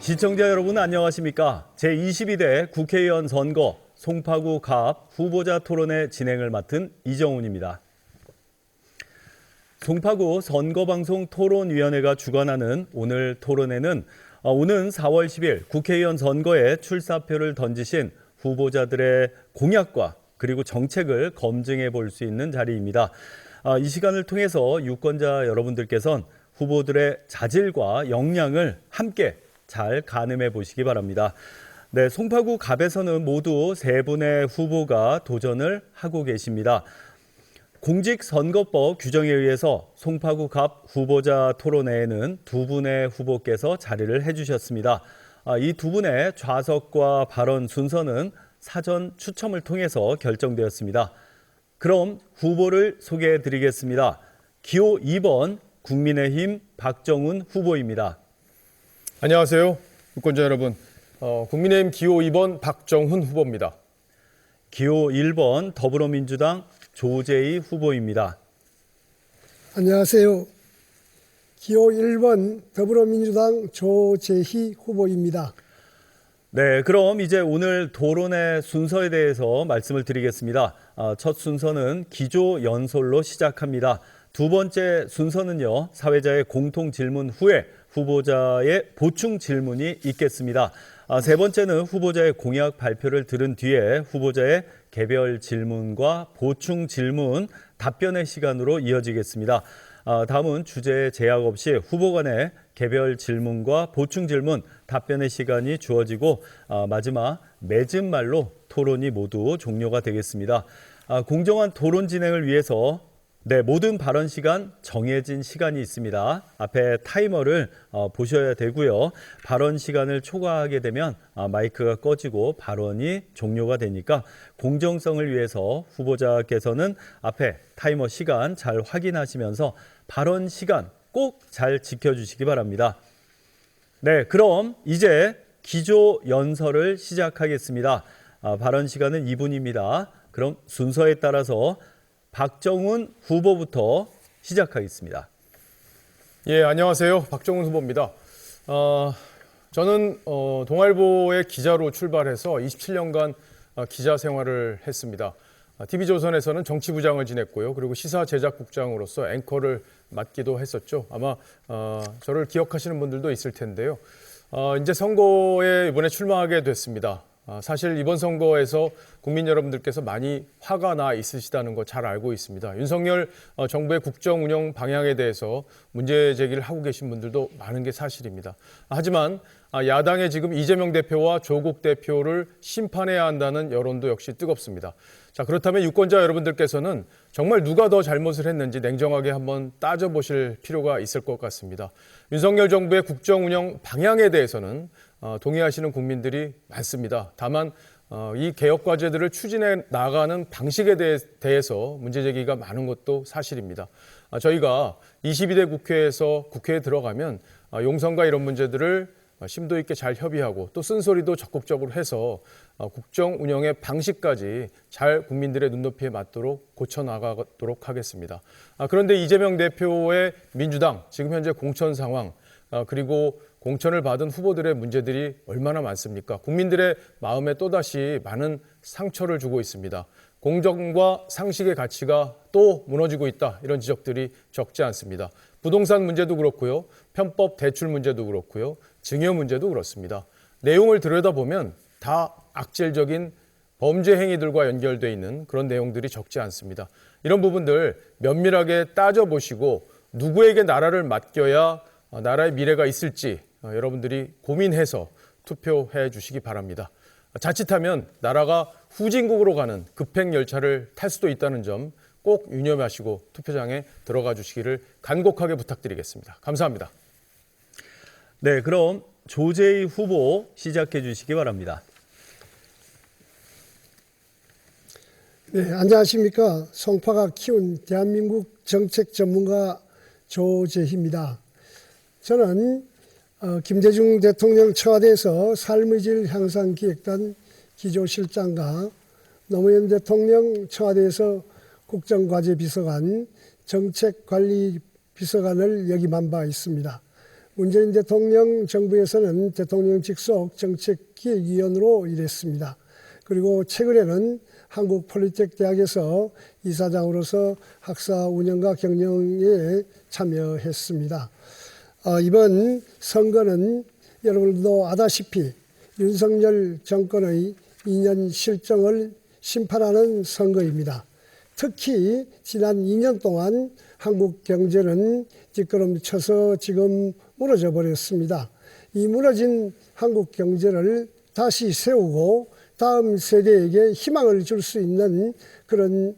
시청자 여러분 안녕하십니까? 제22대 국회의원 선거 송파구 갑 후보자 토론회 진행을 맡은 이정훈입니다. 송파구 선거방송 토론위원회가 주관하는 오늘 토론회는 오는 4월 10일 국회의원 선거에 출사표를 던지신 후보자들의 공약과 그리고 정책을 검증해 볼 수 있는 자리입니다. 이 시간을 통해서 유권자 여러분들께서는 후보들의 자질과 역량을 함께 잘 가늠해 보시기 바랍니다. 네, 송파구 갑에서는 모두 3분의 후보가 도전을 하고 계십니다. 공직선거법 규정에 의해서 송파구 갑 후보자 토론회에는 2분의 후보께서 자리를 해주셨습니다. 이 2분의 좌석과 발언 순서는 사전 추첨을 통해서 결정되었습니다. 그럼 후보를 소개해 드리겠습니다. 기호 2번 국민의힘 박정훈 후보입니다. 안녕하세요. 유권자 여러분. 국민의힘 기호 2번 박정훈 후보입니다. 기호 1번 더불어민주당 조재희 후보입니다. 안녕하세요. 기호 1번 더불어민주당 조재희 후보입니다. 네, 그럼 이제 오늘 토론의 순서에 대해서 말씀을 드리겠습니다. 첫 순서는 기조 연설로 시작합니다. 두 번째 순서는요, 사회자의 공통 질문 후에 후보자의 보충 질문이 있겠습니다. 세 번째는 후보자의 공약 발표를 들은 뒤에 후보자의 개별 질문과 보충 질문, 답변의 시간으로 이어지겠습니다. 다음은 주제 제약 없이 후보 간의 개별 질문과 보충 질문, 답변의 시간이 주어지고 마지막 맺은 말로 토론이 모두 종료가 되겠습니다. 공정한 토론 진행을 위해서 모든 발언 시간 정해진 시간이 있습니다. 앞에 타이머를 보셔야 되고요. 발언 시간을 초과하게 되면 마이크가 꺼지고 발언이 종료가 되니까 공정성을 위해서 후보자께서는 앞에 타이머 시간 잘 확인하시면서 발언 시간 꼭 잘 지켜주시기 바랍니다. 네, 그럼 이제 기조 연설을 시작하겠습니다. 발언 시간은 2분입니다. 그럼 순서에 따라서 박정훈 후보부터 시작하겠습니다. 예, 안녕하세요. 박정훈 후보입니다. 저는 동아일보의 기자로 출발해서 27년간 기자 생활을 했습니다. TV조선에서는 정치부장을 지냈고요. 그리고 시사제작국장으로서 앵커를 맡기도 했었죠. 아마 저를 기억하시는 분들도 있을 텐데요. 이제 선거에 이번에 출마하게 됐습니다. 사실 이번 선거에서 국민 여러분들께서 많이 화가 나 있으시다는 거 잘 알고 있습니다. 윤석열 정부의 국정 운영 방향에 대해서 문제 제기를 하고 계신 분들도 많은 게 사실입니다. 하지만 야당의 지금 이재명 대표와 조국 대표를 심판해야 한다는 여론도 역시 뜨겁습니다. 자, 그렇다면 유권자 여러분들께서는 정말 누가 더 잘못을 했는지 냉정하게 한번 따져보실 필요가 있을 것 같습니다. 윤석열 정부의 국정 운영 방향에 대해서는 동의하시는 국민들이 많습니다. 다만 이 개혁 과제들을 추진해 나가는 방식에 대해서 문제 제기가 많은 것도 사실입니다. 저희가 22대 국회에서 국회에 들어가면 용선과 이런 문제들을 심도 있게 잘 협의하고 또 쓴소리도 적극적으로 해서 국정 운영의 방식까지 잘 국민들의 눈높이에 맞도록 고쳐나가도록 하겠습니다. 그런데 이재명 대표의 민주당 지금 현재 공천 상황 그리고 공천을 받은 후보들의 문제들이 얼마나 많습니까? 국민들의 마음에 또다시 많은 상처를 주고 있습니다. 공정과 상식의 가치가 또 무너지고 있다. 이런 지적들이 적지 않습니다. 부동산 문제도 그렇고요. 편법 대출 문제도 그렇고요. 증여 문제도 그렇습니다. 내용을 들여다보면 다 악질적인 범죄 행위들과 연결되어 있는 그런 내용들이 적지 않습니다. 이런 부분들 면밀하게 따져보시고 누구에게 나라를 맡겨야 나라의 미래가 있을지 여러분들이 고민해서 투표해 주시기 바랍니다. 자칫하면 나라가 후진국으로 가는 급행 열차를 탈 수도 있다는 점 꼭 유념하시고 투표장에 들어가 주시기를 간곡하게 부탁드리겠습니다. 감사합니다. 네, 그럼 조재희 후보 시작해 주시기 바랍니다. 네, 안녕하십니까. 송파가 키운 대한민국 정책 전문가 조재희입니다. 저는 김대중 대통령 청와대에서 삶의 질 향상 기획단 기조실장과 노무현 대통령 청와대에서 국정과제비서관, 정책관리비서관을 역임한 바 있습니다. 문재인 대통령 정부에서는 대통령 직속 정책기획위원으로 일했습니다. 그리고 최근에는 한국폴리텍 대학에서 이사장으로서 학사 운영과 경영에 참여했습니다. 이번 선거는 여러분도 아다시피 윤석열 정권의 2년 실정을 심판하는 선거입니다. 특히 지난 2년 동안 한국 경제는 뒷걸음쳐서 지금 무너져 버렸습니다. 이 무너진 한국 경제를 다시 세우고 다음 세대에게 희망을 줄 수 있는 그런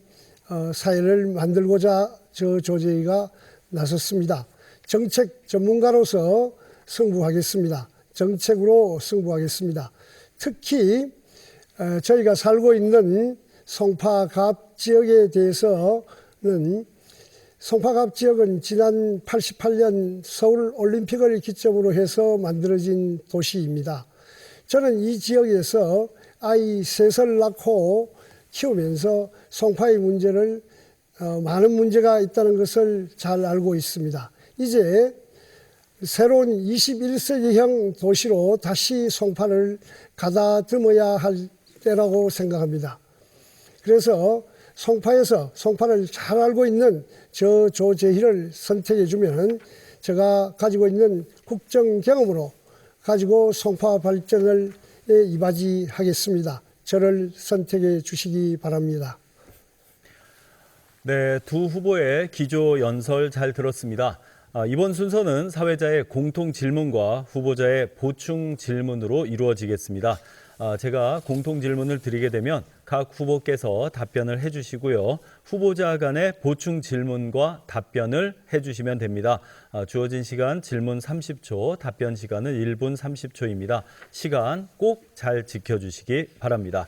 사회를 만들고자 저 조재희가 나섰습니다. 정책 전문가로서 승부하겠습니다. 정책으로 승부하겠습니다. 특히 저희가 살고 있는 송파갑 지역에 대해서는 송파갑 지역은 지난 88년 서울 올림픽을 기점으로 해서 만들어진 도시입니다. 저는 이 지역에서 아이 셋을 낳고 키우면서 송파의 문제를 많은 문제가 있다는 것을 잘 알고 있습니다. 이제 새로운 21세기형 도시로 다시 송파를 가다듬어야 할 때라고 생각합니다. 그래서 송파에서 송파를 잘 알고 있는 저 조재희를 선택해 주면 제가 가지고 있는 국정 경험으로 가지고 송파 발전을 이바지하겠습니다. 저를 선택해 주시기 바랍니다. 네, 두 후보의 기조 연설 잘 들었습니다. 이번 순서는 사회자의 공통 질문과 후보자의 보충 질문으로 이루어지겠습니다. 제가 공통 질문을 드리게 되면 각 후보께서 답변을 해주시고요. 후보자 간의 보충 질문과 답변을 해주시면 됩니다. 주어진 시간 질문 30초, 답변 시간은 1분 30초입니다. 시간 꼭 잘 지켜주시기 바랍니다.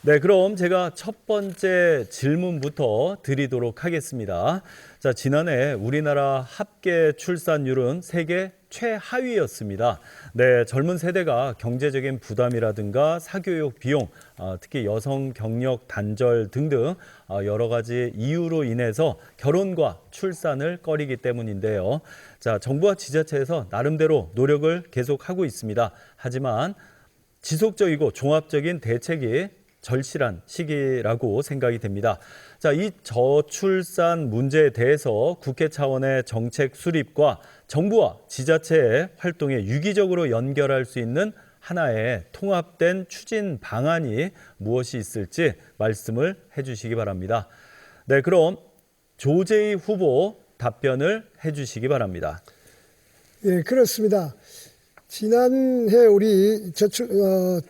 네, 그럼 제가 첫 번째 질문부터 드리도록 하겠습니다. 자, 지난해 우리나라 합계 출산율은 세계 최하위였습니다. 네, 젊은 세대가 경제적인 부담이라든가 사교육 비용, 특히 여성 경력 단절 등등 여러 가지 이유로 인해서 결혼과 출산을 꺼리기 때문인데요. 자, 정부와 지자체에서 나름대로 노력을 계속하고 있습니다. 하지만 지속적이고 종합적인 대책이 절실한 시기라고 생각이 됩니다. 자, 이 저출산 문제에 대해서 국회 차원의 정책 수립과 정부와 지자체의 활동에 유기적으로 연결할 수 있는 하나의 통합된 추진 방안이 무엇이 있을지 말씀을 해주시기 바랍니다. 네, 그럼 조재희 후보 답변을 해주시기 바랍니다. 예, 그렇습니다. 지난해 우리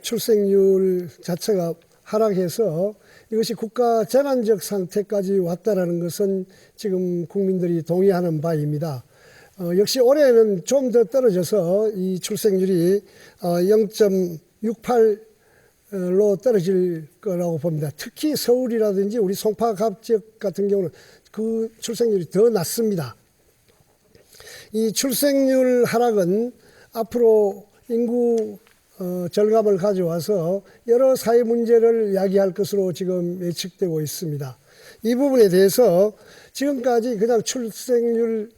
출생률 자체가 하락해서 이것이 국가 재난적 상태까지 왔다라는 것은 지금 국민들이 동의하는 바입니다. 역시 올해는 좀 더 떨어져서 이 출생률이 0.68로 떨어질 거라고 봅니다. 특히 서울이라든지 우리 송파갑 지역 같은 경우는 그 출생률이 더 낮습니다. 이 출생률 하락은 앞으로 인구 절감을 가져와서 여러 사회 문제를 야기할 것으로 지금 예측되고 있습니다. 이 부분에 대해서 지금까지 그냥 출생률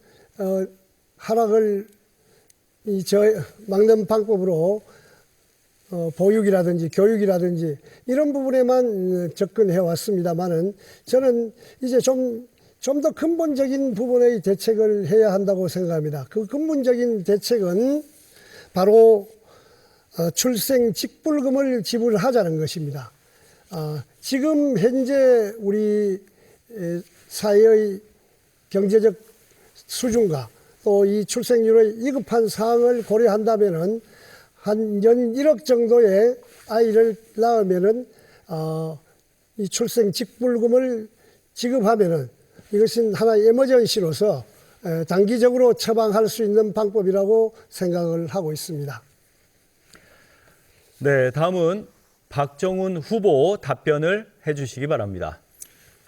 하락을 막는 방법으로 보육이라든지 교육이라든지 이런 부분에만 접근해 왔습니다만은 저는 이제 좀 더 근본적인 부분의 대책을 해야 한다고 생각합니다. 그 근본적인 대책은 바로 출생 직불금을 지불하자는 것입니다. 지금 현재 우리 사회의 경제적 수준과 또 이 출생률의 위급한 상황을 고려한다면은 한 연 1억 정도의 아이를 낳으면은 이 출생 직불금을 지급하면은 이것은 하나의 에머전시로서 단기적으로 처방할 수 있는 방법이라고 생각을 하고 있습니다. 네, 다음은 박정훈 후보 답변을 해주시기 바랍니다.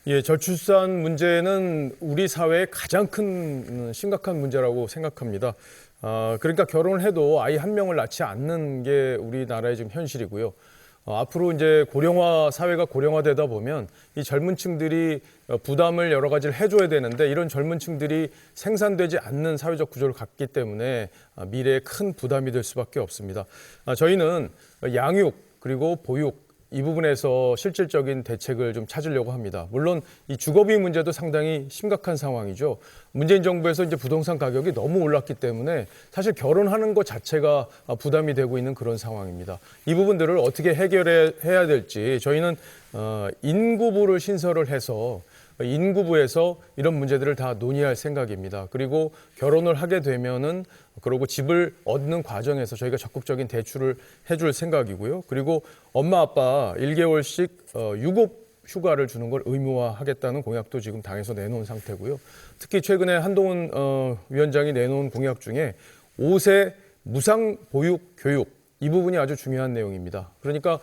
예, 저출산 문제는 우리 사회의 가장 큰 심각한 문제라고 생각합니다. 그러니까 결혼을 해도 아이 한 명을 낳지 않는 게 우리나라의 지금 현실이고요. 앞으로 이제 사회가 고령화되다 보면 이 젊은 층들이 부담을 여러 가지를 해줘야 되는데 이런 젊은 층들이 생산되지 않는 사회적 구조를 갖기 때문에 미래에 큰 부담이 될 수밖에 없습니다. 저희는 양육 그리고 보육 이 부분에서 실질적인 대책을 좀 찾으려고 합니다. 물론 이 주거비 문제도 상당히 심각한 상황이죠. 문재인 정부에서 이제 부동산 가격이 너무 올랐기 때문에 사실 결혼하는 것 자체가 부담이 되고 있는 그런 상황입니다. 이 부분들을 어떻게 해결해야 될지 저희는 인구부를 신설을 해서 인구부에서 이런 문제들을 다 논의할 생각입니다. 그리고 결혼을 하게 되면은 그리고 집을 얻는 과정에서 저희가 적극적인 대출을 해줄 생각이고요. 그리고 엄마 아빠 1개월씩 유급 휴가를 주는 걸 의무화하겠다는 공약도 지금 당에서 내놓은 상태고요. 특히 최근에 한동훈 위원장이 내놓은 공약 중에 5세 무상 보육 교육 이 부분이 아주 중요한 내용입니다. 그러니까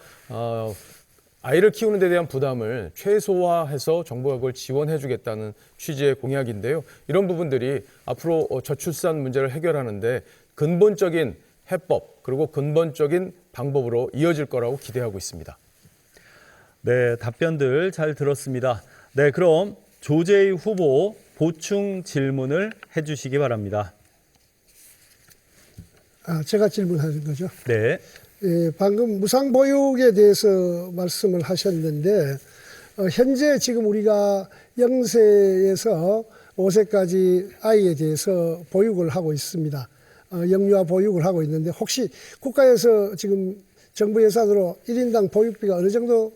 아이를 키우는 데 대한 부담을 최소화해서 정부가 그걸 지원해 주겠다는 취지의 공약인데요. 이런 부분들이 앞으로 저출산 문제를 해결하는데 근본적인 해법 그리고 근본적인 방법으로 이어질 거라고 기대하고 있습니다. 네, 답변들 잘 들었습니다. 네, 그럼 조재희 후보 보충 질문을 해주시기 바랍니다. 제가 질문하는 거죠. 네. 예, 방금 무상보육에 대해서 말씀을 하셨는데 현재 지금 우리가 0세에서 5세까지 아이에 대해서 보육을 하고 있습니다. 영유아 보육을 하고 있는데 혹시 국가에서 지금 정부 예산으로 1인당 보육비가 어느 정도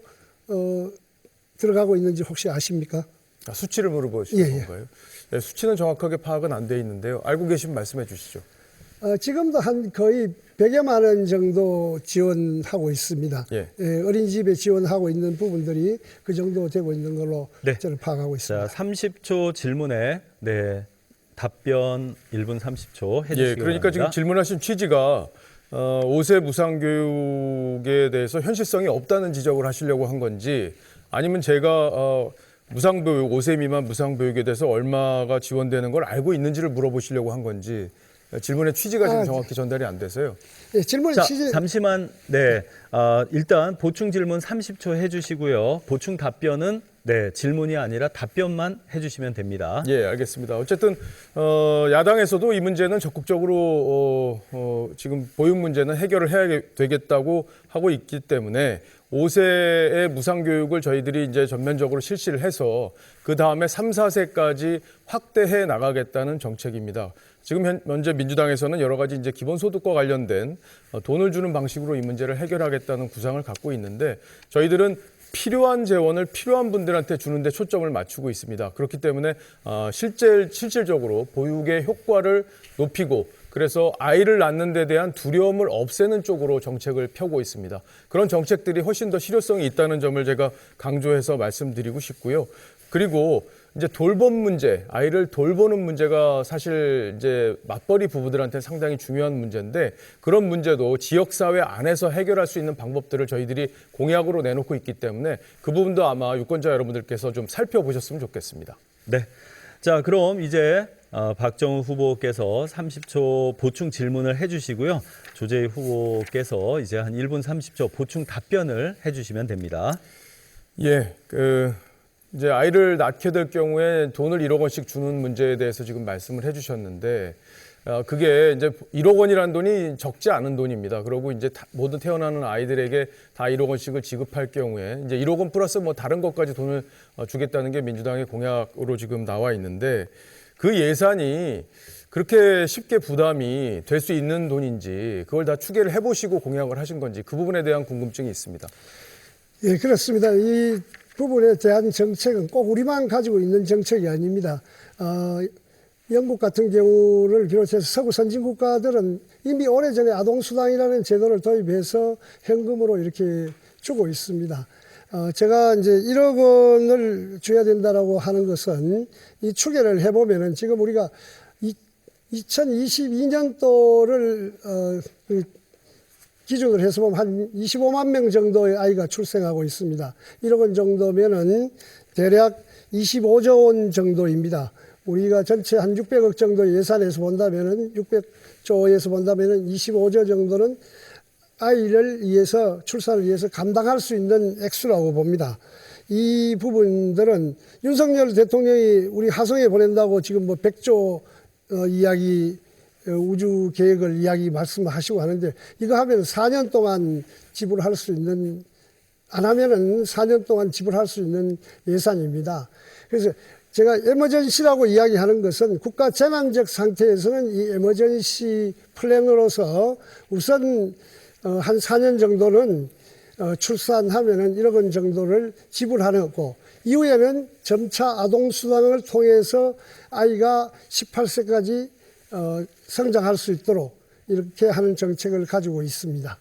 들어가고 있는지 혹시 아십니까? 수치를 물어보시는 예. 건가요? 네, 수치는 정확하게 파악은 안 돼 있는데요. 알고 계시면 말씀해 주시죠. 지금도 한 거의 100여만 원 정도 지원하고 있습니다. 예. 어린이집에 지원하고 있는 부분들이 그 정도 되고 있는 걸로 네. 저는 파악하고 있습니다. 자, 30초 질문에 네, 답변 1분 30초 해주시기 예, 그러니까 바랍니다. 지금 질문하신 취지가 5세 무상교육에 대해서 현실성이 없다는 지적을 하시려고 한 건지 아니면 제가 무상교육, 5세 미만 무상교육에 대해서 얼마가 지원되는 걸 알고 있는지를 물어보시려고 한 건지 질문의 취지가 지금 정확히 전달이 안 돼서요. 예, 질문의 자, 취지. 잠시만. 네, 일단 보충 질문 30초 해주시고요. 보충 답변은 네, 질문이 아니라 답변만 해주시면 됩니다. 예, 알겠습니다. 어쨌든 야당에서도 이 문제는 적극적으로 지금 보육 문제는 해결을 해야 되겠다고 하고 있기 때문에 5세의 무상교육을 저희들이 이제 전면적으로 실시를 해서 그 다음에 3, 4세까지 확대해 나가겠다는 정책입니다. 지금 현재 민주당에서는 여러 가지 이제 기본소득과 관련된 돈을 주는 방식으로 이 문제를 해결하겠다는 구상을 갖고 있는데 저희들은 필요한 재원을 필요한 분들한테 주는데 초점을 맞추고 있습니다. 그렇기 때문에 실질적으로 보육의 효과를 높이고 그래서 아이를 낳는 데 대한 두려움을 없애는 쪽으로 정책을 펴고 있습니다. 그런 정책들이 훨씬 더 실효성이 있다는 점을 제가 강조해서 말씀드리고 싶고요. 그리고 이제 돌봄 문제, 아이를 돌보는 문제가 사실 이제 맞벌이 부부들한테 상당히 중요한 문제인데 그런 문제도 지역사회 안에서 해결할 수 있는 방법들을 저희들이 공약으로 내놓고 있기 때문에 그 부분도 아마 유권자 여러분들께서 좀 살펴보셨으면 좋겠습니다. 네. 자, 그럼 이제 박정우 후보께서 30초 보충 질문을 해주시고요. 조재희 후보께서 이제 한 1분 30초 보충 답변을 해주시면 됩니다. 예, 이제 아이를 낳게 될 경우에 돈을 1억 원씩 주는 문제에 대해서 지금 말씀을 해주셨는데 그게 이제 1억 원이라는 돈이 적지 않은 돈입니다. 그리고 이제 모든 태어나는 아이들에게 다 1억 원씩을 지급할 경우에 이제 1억 원 플러스 뭐 다른 것까지 돈을 주겠다는 게 민주당의 공약으로 지금 나와 있는데 그 예산이 그렇게 쉽게 부담이 될 수 있는 돈인지 그걸 다 추계를 해보시고 공약을 하신 건지 그 부분에 대한 궁금증이 있습니다. 예, 그렇습니다. 이 부분에 대한 정책은 꼭 우리만 가지고 있는 정책이 아닙니다. 영국 같은 경우를 비롯해서 서구 선진 국가들은 이미 오래전에 아동수당이라는 제도를 도입해서 현금으로 이렇게 주고 있습니다. 제가 이제 1억 원을 줘야 된다라고 하는 것은 이 추계를 해보면은 지금 우리가 2022년도를 기준으로 해서 보면 한 25만 명 정도의 아이가 출생하고 있습니다. 1억 원 정도면은 대략 25조 원 정도입니다. 우리가 전체 한 600억 정도 예산에서 본다면은 600조에서 본다면은 25조 정도는 아이를 위해서 출산을 위해서 감당할 수 있는 액수라고 봅니다. 이 부분들은 윤석열 대통령이 우리 화성에 보낸다고 지금 뭐 100조 이야기 우주 계획을 이야기 말씀하시고 하는데 이거 하면 4년 동안 지불할 수 있는 안 하면은 4년 동안 지불할 수 있는 예산입니다. 그래서 제가 에머전시라고 이야기하는 것은 국가 재난적 상태에서는 이 에머전시 플랜으로서 우선 한 4년 정도는 출산하면은 1억 원 정도를 지불하고 이후에는 점차 아동수당을 통해서 아이가 18세까지 성장할 수 있도록 이렇게 하는 정책을 가지고 있습니다.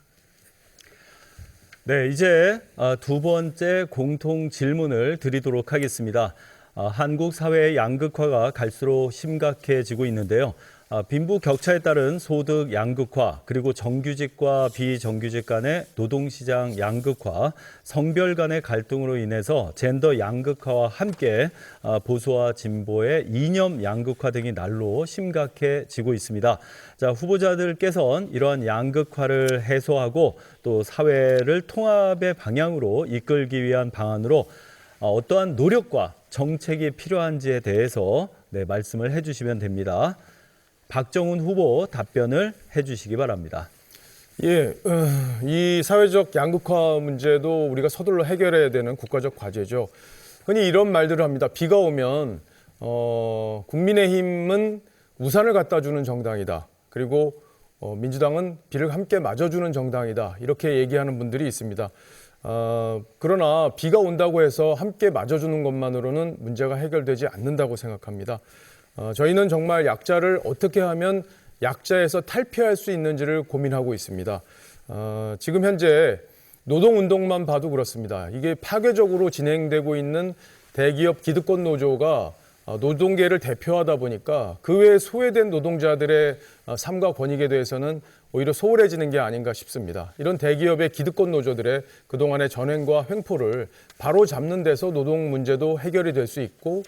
네, 이제 두 번째 공통 질문을 드리도록 하겠습니다. 한국 사회의 양극화가 갈수록 심각해지고 있는데요. 빈부 격차에 따른 소득 양극화, 그리고 정규직과 비정규직 간의 노동시장 양극화, 성별 간의 갈등으로 인해서 젠더 양극화와 함께 보수와 진보의 이념 양극화 등이 날로 심각해지고 있습니다. 자, 후보자들께서는 이러한 양극화를 해소하고 또 사회를 통합의 방향으로 이끌기 위한 방안으로 어떠한 노력과 정책이 필요한지에 대해서 말씀을 해주시면 됩니다. 박정훈 후보 답변을 해주시기 바랍니다. 예, 이 사회적 양극화 문제도 우리가 서둘러 해결해야 되는 국가적 과제죠. 흔히 이런 말들을 합니다. 비가 오면 국민의힘은 우산을 갖다 주는 정당이다. 그리고 민주당은 비를 함께 맞아주는 정당이다. 이렇게 얘기하는 분들이 있습니다. 그러나 비가 온다고 해서 함께 맞아주는 것만으로는 문제가 해결되지 않는다고 생각합니다. 저희는 정말 약자를 어떻게 하면 약자에서 탈피할 수 있는지를 고민하고 있습니다. 지금 현재 노동운동만 봐도 그렇습니다. 이게 파괴적으로 진행되고 있는 대기업 기득권 노조가 노동계를 대표하다 보니까 그 외에 소외된 노동자들의 삶과 권익에 대해서는 오히려 소홀해지는 게 아닌가 싶습니다. 이런 대기업의 기득권 노조들의 그동안의 전횡과 횡포를 바로 잡는 데서 노동 문제도 해결이 될 수 있고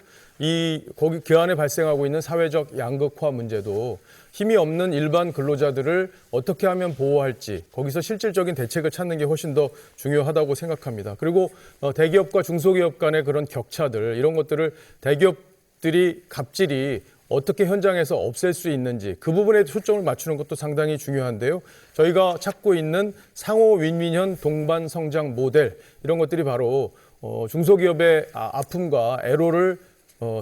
거기 그 안에 발생하고 있는 사회적 양극화 문제도 힘이 없는 일반 근로자들을 어떻게 하면 보호할지 거기서 실질적인 대책을 찾는 게 훨씬 더 중요하다고 생각합니다. 그리고 대기업과 중소기업 간의 그런 격차들 이런 것들을 대기업들이 갑질이 어떻게 현장에서 없앨 수 있는지 그 부분에 초점을 맞추는 것도 상당히 중요한데요. 저희가 찾고 있는 상호 윈윈형 동반 성장 모델 이런 것들이 바로 중소기업의 아픔과 애로를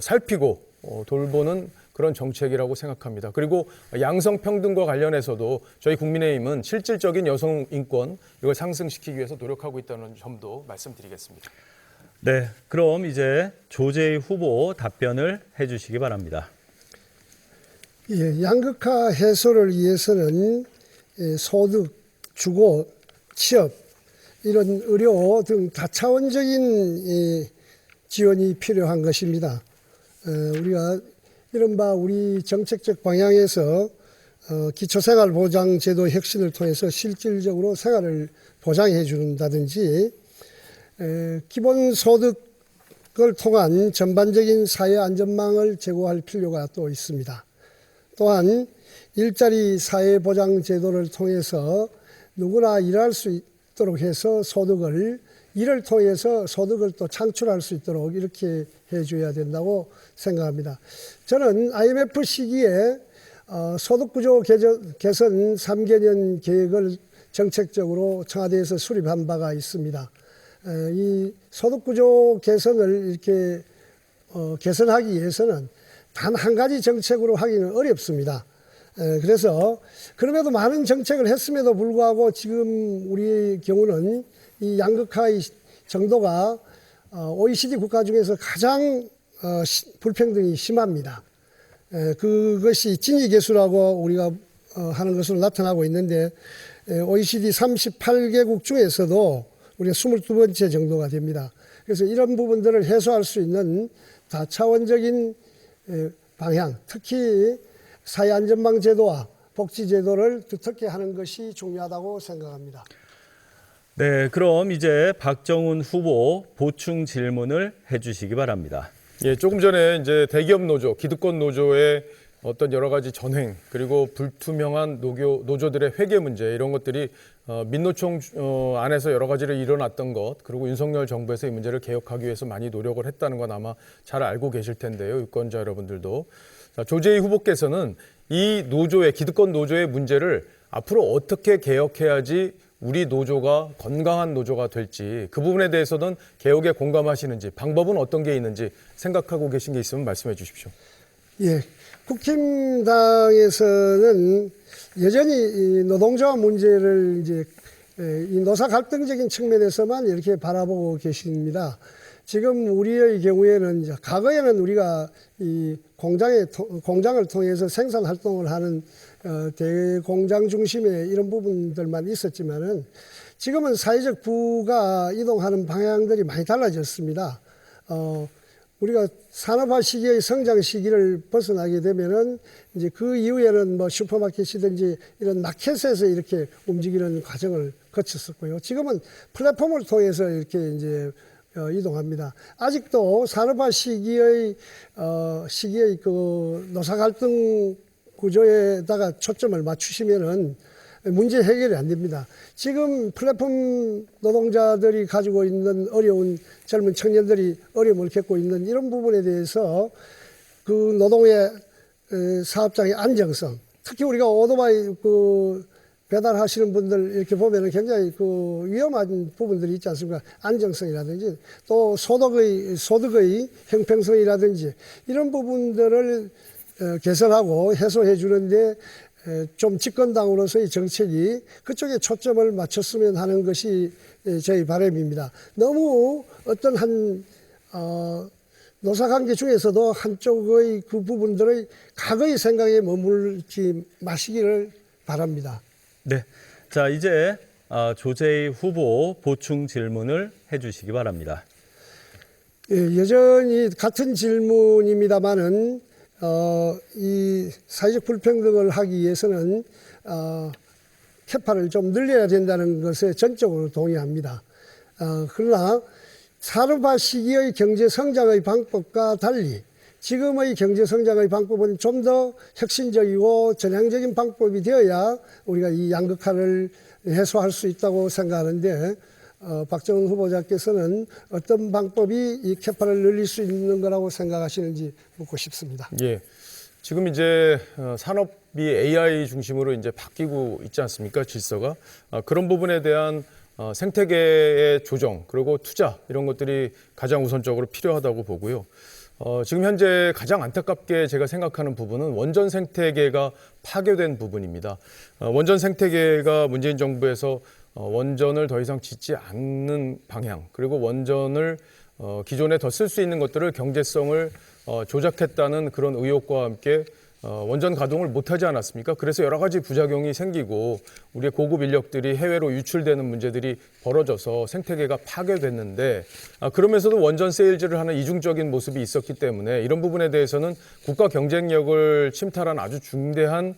살피고 돌보는 그런 정책이라고 생각합니다. 그리고 양성평등과 관련해서도 저희 국민의힘은 실질적인 여성 인권 이걸 상승시키기 위해서 노력하고 있다는 점도 말씀드리겠습니다. 네, 그럼 이제 조재희 후보 답변을 해주시기 바랍니다. 예, 양극화 해소를 위해서는 소득, 주거, 취업, 이런 의료 등 다차원적인 지원이 필요한 것입니다. 우리가 이른바 우리 정책적 방향에서 기초생활보장제도 혁신을 통해서 실질적으로 생활을 보장해 준다든지 기본소득을 통한 전반적인 사회 안전망을 제고할 필요가 또 있습니다. 또한 일자리 사회보장제도를 통해서 누구나 일할 수 있도록 해서 일을 통해서 소득을 또 창출할 수 있도록 이렇게 해줘야 된다고 생각합니다. 저는 IMF 시기에 소득구조 개선 3개년 계획을 정책적으로 청와대에서 수립한 바가 있습니다. 이 소득구조 개선을 이렇게 개선하기 위해서는 단 한 가지 정책으로 하기는 어렵습니다. 그래서 그럼에도 많은 정책을 했음에도 불구하고 지금 우리 경우는 이 양극화의 정도가 OECD 국가 중에서 가장 불평등이 심합니다. 그것이 진위계수라고 우리가 하는 것으로 나타나고 있는데 OECD 38개국 중에서도 우리가 22번째 정도가 됩니다. 그래서 이런 부분들을 해소할 수 있는 다차원적인 방향, 특히 사회안전망 제도와 복지제도를 두텁게 하는 것이 중요하다고 생각합니다. 네, 그럼 이제 박정훈 후보 보충 질문을 해주시기 바랍니다. 예, 조금 전에 이제 대기업 노조, 기득권 노조의 어떤 여러 가지 전횡 그리고 불투명한 노조들의 회계 문제 이런 것들이 민노총 안에서 여러 가지를 일어났던 것 그리고 윤석열 정부에서 이 문제를 개혁하기 위해서 많이 노력을 했다는 건 아마 잘 알고 계실 텐데요. 유권자 여러분들도. 자, 조재희 후보께서는 이 노조의 기득권 노조의 문제를 앞으로 어떻게 개혁해야지 우리 노조가 건강한 노조가 될지 그 부분에 대해서는 개혁에 공감하시는지 방법은 어떤 게 있는지 생각하고 계신 게 있으면 말씀해 주십시오. 예, 국힘당에서는 여전히 이 노동조합 문제를 이제 이 노사 갈등적인 측면에서만 이렇게 바라보고 계십니다. 지금 우리의 경우에는 이제 과거에는 우리가 이 공장을 통해서 생산 활동을 하는 대공장 중심의 이런 부분들만 있었지만은 지금은 사회적 부가 이동하는 방향들이 많이 달라졌습니다. 우리가 산업화 시기의 성장 시기를 벗어나게 되면은 이제 그 이후에는 뭐 슈퍼마켓이든지 이런 마켓에서 이렇게 움직이는 과정을 거쳤었고요. 지금은 플랫폼을 통해서 이렇게 이제 이동합니다. 아직도 산업화 시기의 그 노사 갈등 구조에다가 초점을 맞추시면은 문제 해결이 안 됩니다. 지금 플랫폼 노동자들이 가지고 있는 어려운 젊은 청년들이 어려움을 겪고 있는 이런 부분에 대해서 그 노동의 사업장의 안정성, 특히 우리가 오토바이 그 배달하시는 분들 이렇게 보면은 굉장히 그 위험한 부분들이 있지 않습니까? 안정성이라든지 또 소득의 형평성이라든지 이런 부분들을 개선하고 해소해 주는데 좀 집권당으로서의 정책이 그쪽에 초점을 맞췄으면 하는 것이 저희 바람입니다. 너무 어떤 노사관계 중에서도 한쪽의 그 부분들의 과거의 생각에 머물지 마시기를 바랍니다. 네, 자 이제 조재희 후보 보충 질문을 해주시기 바랍니다. 예, 여전히 같은 질문입니다만은 이 사회적 불평등을 하기 위해서는 캐파를 좀 늘려야 된다는 것에 전적으로 동의합니다. 그러나 산업화 시기의 경제 성장의 방법과 달리 지금의 경제 성장의 방법은 좀 더 혁신적이고 전향적인 방법이 되어야 우리가 이 양극화를 해소할 수 있다고 생각하는데 박정훈 후보자께서는 어떤 방법이 이 캐파를 늘릴 수 있는 거라고 생각하시는지 묻고 싶습니다. 예. 지금 이제 산업이 AI 중심으로 이제 바뀌고 있지 않습니까? 질서가. 그런 부분에 대한 생태계의 조정 그리고 투자 이런 것들이 가장 우선적으로 필요하다고 보고요. 지금 현재 가장 안타깝게 제가 생각하는 부분은 원전 생태계가 파괴된 부분입니다. 원전 생태계가 문재인 정부에서 원전을 더 이상 짓지 않는 방향 그리고 원전을 기존에 더 쓸 수 있는 것들을 경제성을 조작했다는 그런 의혹과 함께 원전 가동을 못하지 않았습니까? 그래서 여러 가지 부작용이 생기고 우리의 고급 인력들이 해외로 유출되는 문제들이 벌어져서 생태계가 파괴됐는데 그러면서도 원전 세일즈를 하는 이중적인 모습이 있었기 때문에 이런 부분에 대해서는 국가 경쟁력을 침탈한 아주 중대한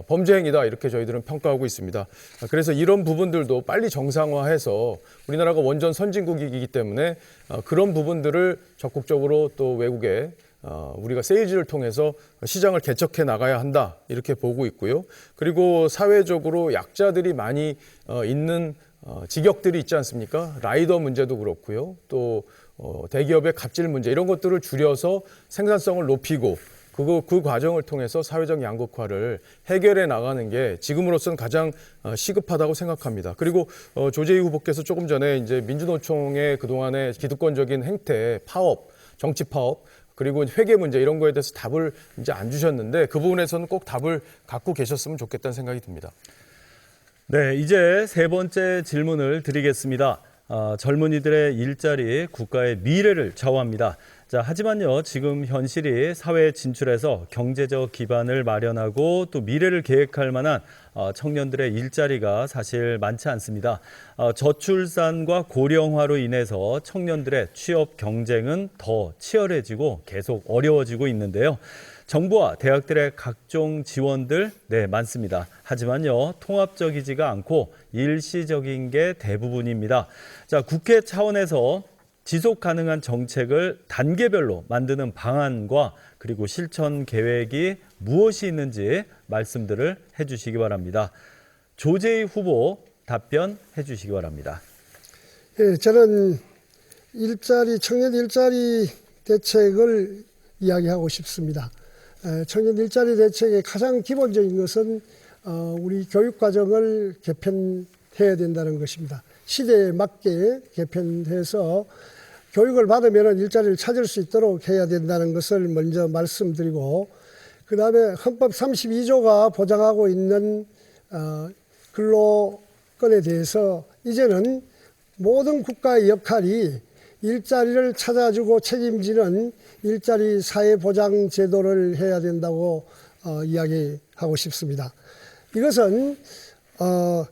범죄 행위다 이렇게 저희들은 평가하고 있습니다. 그래서 이런 부분들도 빨리 정상화해서 우리나라가 원전 선진국이기 때문에 그런 부분들을 적극적으로 또 외국에 우리가 세일즈를 통해서 시장을 개척해 나가야 한다 이렇게 보고 있고요. 그리고 사회적으로 약자들이 많이 있는 직역들이 있지 않습니까? 라이더 문제도 그렇고요. 또 대기업의 갑질 문제 이런 것들을 줄여서 생산성을 높이고 그 과정을 통해서 사회적 양극화를 해결해 나가는 게 지금으로서는 가장 시급하다고 생각합니다. 그리고 조재희 후보께서 조금 전에 이제 민주노총의 그동안의 기득권적인 행태, 파업, 정치 파업 그리고 회계 문제 이런 거에 대해서 답을 이제 안 주셨는데 그 부분에서는 꼭 답을 갖고 계셨으면 좋겠다는 생각이 듭니다. 네, 이제 세 번째 질문을 드리겠습니다. 젊은이들의 일자리, 국가의 미래를 좌우합니다. 자, 하지만요, 지금 현실이 사회에 진출해서 경제적 기반을 마련하고 또 미래를 계획할 만한 청년들의 일자리가 사실 많지 않습니다. 저출산과 고령화로 인해서 청년들의 취업 경쟁은 더 치열해지고 계속 어려워지고 있는데요. 정부와 대학들의 각종 지원들 많습니다. 하지만요, 통합적이지가 않고 일시적인 게 대부분입니다. 자, 국회 차원에서 지속 가능한 정책을 단계별로 만드는 방안과 그리고 실천 계획이 무엇이 있는지 말씀들을 해주시기 바랍니다. 조재희 후보 답변해 주시기 바랍니다. 예, 저는 청년 일자리 대책을 이야기하고 싶습니다. 청년 일자리 대책의 가장 기본적인 것은 우리 교육과정을 개편해야 된다는 것입니다. 시대에 맞게 개편해서 교육을 받으면 일자리를 찾을 수 있도록 해야 된다는 것을 먼저 말씀드리고, 그 다음에 헌법 32조가 보장하고 있는 근로권에 대해서 이제는 모든 국가의 역할이 일자리를 찾아주고 책임지는 일자리 사회보장 제도를 해야 된다고 이야기하고 싶습니다. 이것은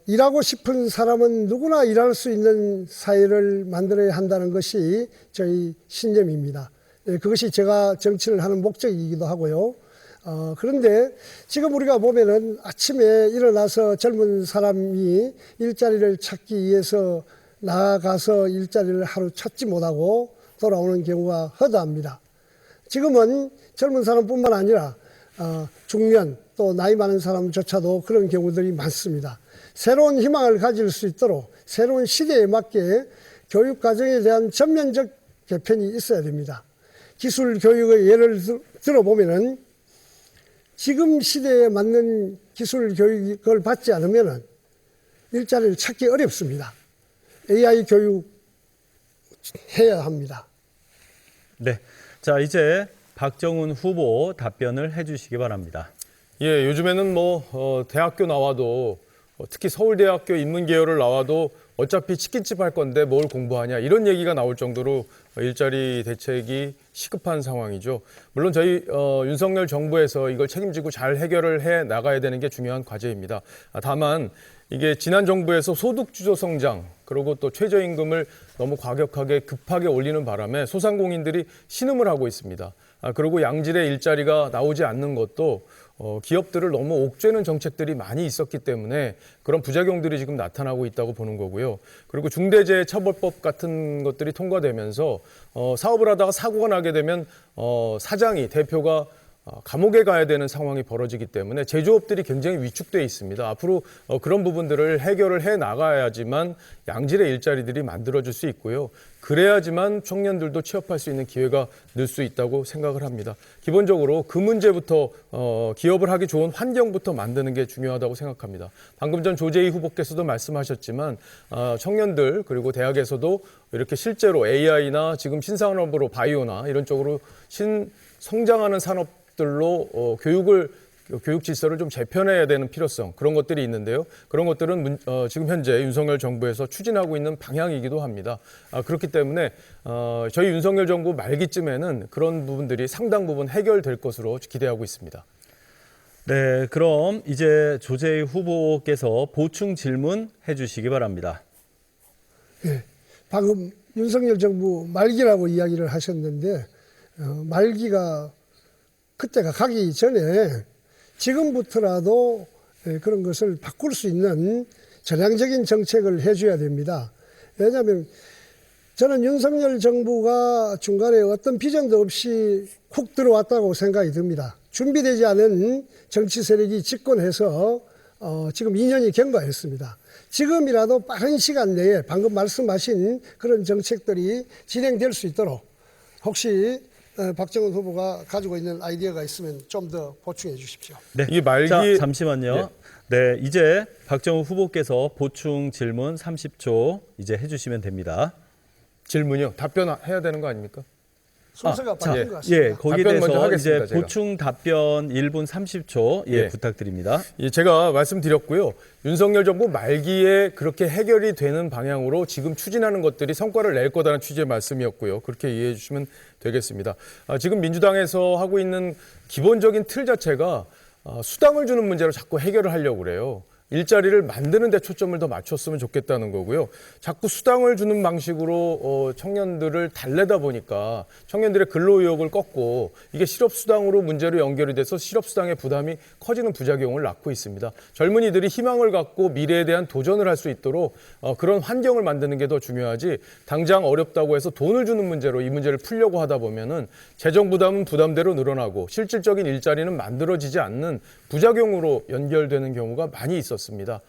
일하고 싶은 사람은 누구나 일할 수 있는 사회를 만들어야 한다는 것이 저희 신념입니다. 그것이 제가 정치를 하는 목적이기도 하고요. 그런데 지금 우리가 보면은 아침에 일어나서 젊은 사람이 일자리를 찾기 위해서 나가서 일자리를 하루 찾지 못하고 돌아오는 경우가 허다합니다. 지금은 젊은 사람뿐만 아니라 중년 또 나이 많은 사람조차도 그런 경우들이 많습니다. 새로운 희망을 가질 수 있도록 새로운 시대에 맞게 교육 과정에 대한 전면적 개편이 있어야 됩니다. 기술 교육의 예를 들어보면은 지금 시대에 맞는 기술 교육을 받지 않으면 일자리를 찾기 어렵습니다. AI 교육 해야 합니다. 네, 자 이제 박정훈 후보 답변을 해주시기 바랍니다. 예, 요즘에는 대학교 나와도 특히 서울대학교 인문계열을 나와도 어차피 치킨집 할 건데 뭘 공부하냐 이런 얘기가 나올 정도로 일자리 대책이 시급한 상황이죠. 물론 저희 윤석열 정부에서 이걸 책임지고 잘 해결을 해 나가야 되는 게 중요한 과제입니다. 다만 이게 지난 정부에서 소득주도 성장 그리고 또 최저임금을 너무 과격하게 급하게 올리는 바람에 소상공인들이 신음을 하고 있습니다. 그리고 양질의 일자리가 나오지 않는 것도 기업들을 너무 옥죄는 정책들이 많이 있었기 때문에 그런 부작용들이 지금 나타나고 있다고 보는 거고요. 그리고 중대재해처벌법 같은 것들이 통과되면서 사업을 하다가 사고가 나게 되면 사장이 대표가 감옥에 가야 되는 상황이 벌어지기 때문에 제조업들이 굉장히 위축돼 있습니다. 앞으로 그런 부분들을 해결을 해 나가야지만 양질의 일자리들이 만들어질 수 있고요. 그래야지만 청년들도 취업할 수 있는 기회가 늘 수 있다고 생각을 합니다. 기본적으로 그 문제부터 기업을 하기 좋은 환경부터 만드는 게 중요하다고 생각합니다. 방금 전 조재희 후보께서도 말씀하셨지만 청년들 그리고 대학에서도 이렇게 실제로 AI나 지금 신산업으로 바이오나 이런 쪽으로 성장하는 산업들로 교육 질서를 좀 재편해야 되는 필요성 그런 것들이 있는데요. 그런 것들은 지금 현재 윤석열 정부에서 추진하고 있는 방향이기도 합니다. 그렇기 때문에 저희 윤석열 정부 말기쯤에는 그런 부분들이 상당 부분 해결될 것으로 기대하고 있습니다. 네, 그럼 이제 조재희 후보께서 보충 질문 해주시기 바랍니다. 네, 방금 윤석열 정부 말기라고 이야기를 하셨는데 말기가 그때가 가기 전에 지금부터라도 그런 것을 바꿀 수 있는 전향적인 정책을 해줘야 됩니다. 왜냐하면 저는 윤석열 정부가 중간에 어떤 비전도 없이 쿡 들어왔다고 생각이 듭니다. 준비되지 않은 정치 세력이 집권해서 지금 2년이 경과했습니다. 지금이라도 빠른 시간 내에 방금 말씀하신 그런 정책들이 진행될 수 있도록 혹시 박정훈 후보가 가지고 있는 아이디어가 있으면 좀 더 보충해 주십시오. 네, 이 말기 자, 잠시만요. 네, 이제 박정훈 후보께서 보충 질문 30초 이제 해주시면 됩니다. 질문이요? 답변해야 되는 거 아닙니까? 순서가 바뀐 것 같습니다. 예, 거기에 답변 먼저 대해서 하겠습니다, 이제 제가. 보충 답변 1분 30초 부탁드립니다. 예, 제가 말씀드렸고요. 윤석열 정부 말기에 그렇게 해결이 되는 방향으로 지금 추진하는 것들이 성과를 낼 거다라는 취지의 말씀이었고요. 그렇게 이해해 주시면 되겠습니다. 지금 민주당에서 하고 있는 기본적인 틀 자체가 수당을 주는 문제로 자꾸 해결을 하려고 그래요. 일자리를 만드는 데 초점을 더 맞췄으면 좋겠다는 거고요. 자꾸 수당을 주는 방식으로 청년들을 달래다 보니까 청년들의 근로 의욕을 꺾고 이게 실업수당으로 문제로 연결이 돼서 실업수당의 부담이 커지는 부작용을 낳고 있습니다. 젊은이들이 희망을 갖고 미래에 대한 도전을 할 수 있도록 그런 환경을 만드는 게 더 중요하지, 당장 어렵다고 해서 돈을 주는 문제로 이 문제를 풀려고 하다 보면은 재정 부담은 부담대로 늘어나고 실질적인 일자리는 만들어지지 않는 부작용으로 연결되는 경우가 많이 있었습니다.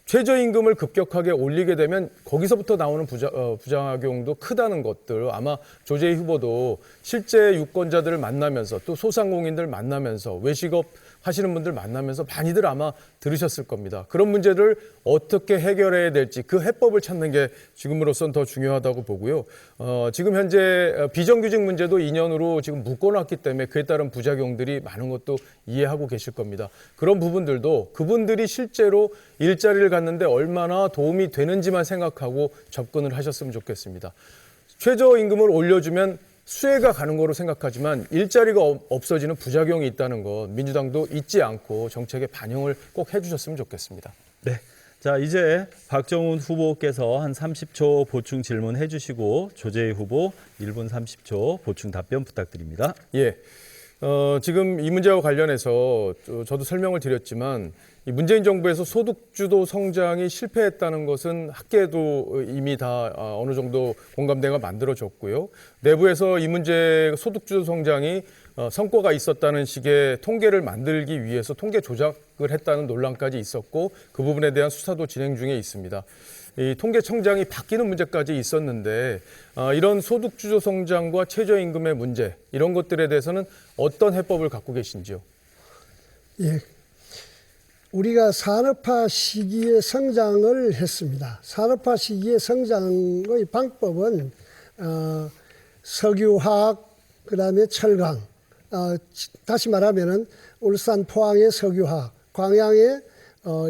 최저임금을 급격하게 올리게 되면 거기서부터 나오는 부작용도 크다는 것들, 아마 조재희 후보도 실제 유권자들을 만나면서 또 소상공인들 만나면서 외식업 하시는 분들 만나면서 많이들 아마 들으셨을 겁니다. 그런 문제를 어떻게 해결해야 될지 그 해법을 찾는 게 지금으로선 더 중요하다고 보고요. 지금 현재 비정규직 문제도 2년으로 지금 묶어놨기 때문에 그에 따른 부작용들이 많은 것도 이해하고 계실 겁니다. 그런 부분들도 그분들이 실제로 일자리를 갖는데 얼마나 도움이 되는지만 생각하고 접근을 하셨으면 좋겠습니다. 최저임금을 올려주면 수혜가 가는 거로 생각하지만 일자리가 없어지는 부작용이 있다는 것, 민주당도 잊지 않고 정책에 반영을 꼭 해주셨으면 좋겠습니다. 네. 자, 이제 박정훈 후보께서 한 30초 보충 질문해 주시고 조재희 후보 1분 30초 보충 답변 부탁드립니다. 예. 지금 이 문제와 관련해서 저도 설명을 드렸지만 이 문재인 정부에서 소득주도 성장이 실패했다는 것은 학계도 이미 다 어느 정도 공감대가 만들어졌고요. 내부에서 이 문제 소득주도 성장이 성과가 있었다는 식의 통계를 만들기 위해서 통계 조작을 했다는 논란까지 있었고 그 부분에 대한 수사도 진행 중에 있습니다. 이 통계청장이 바뀌는 문제까지 있었는데 이런 소득주도 성장과 최저임금의 문제 이런 것들에 대해서는 어떤 해법을 갖고 계신지요? 예. 우리가 산업화 시기에 성장을 했습니다. 산업화 시기의 성장의 방법은 석유화학, 그다음에 철강, 다시 말하면은 울산 포항의 석유화학, 광양의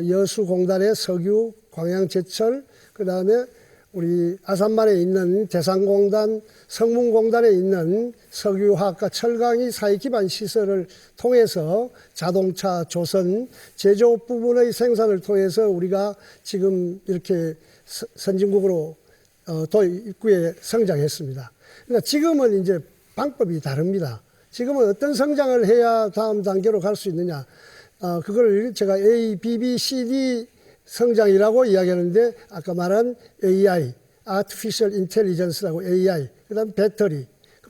여수공단의 석유, 광양제철, 그다음에 우리 아산만에 있는 대산공단, 성문공단에 있는 석유화학과 철강이 사회 기반 시설을 통해서 자동차, 조선, 제조업 부분의 생산을 통해서 우리가 지금 이렇게 선진국으로 도입구에 성장했습니다. 그러니까 지금은 이제 방법이 다릅니다. 지금은 어떤 성장을 해야 다음 단계로 갈 수 있느냐. 그걸 제가 A, B, B, C, D 성장이라고 이야기하는데 아까 말한 AI, Artificial Intelligence라고 AI, 그다음 배터리,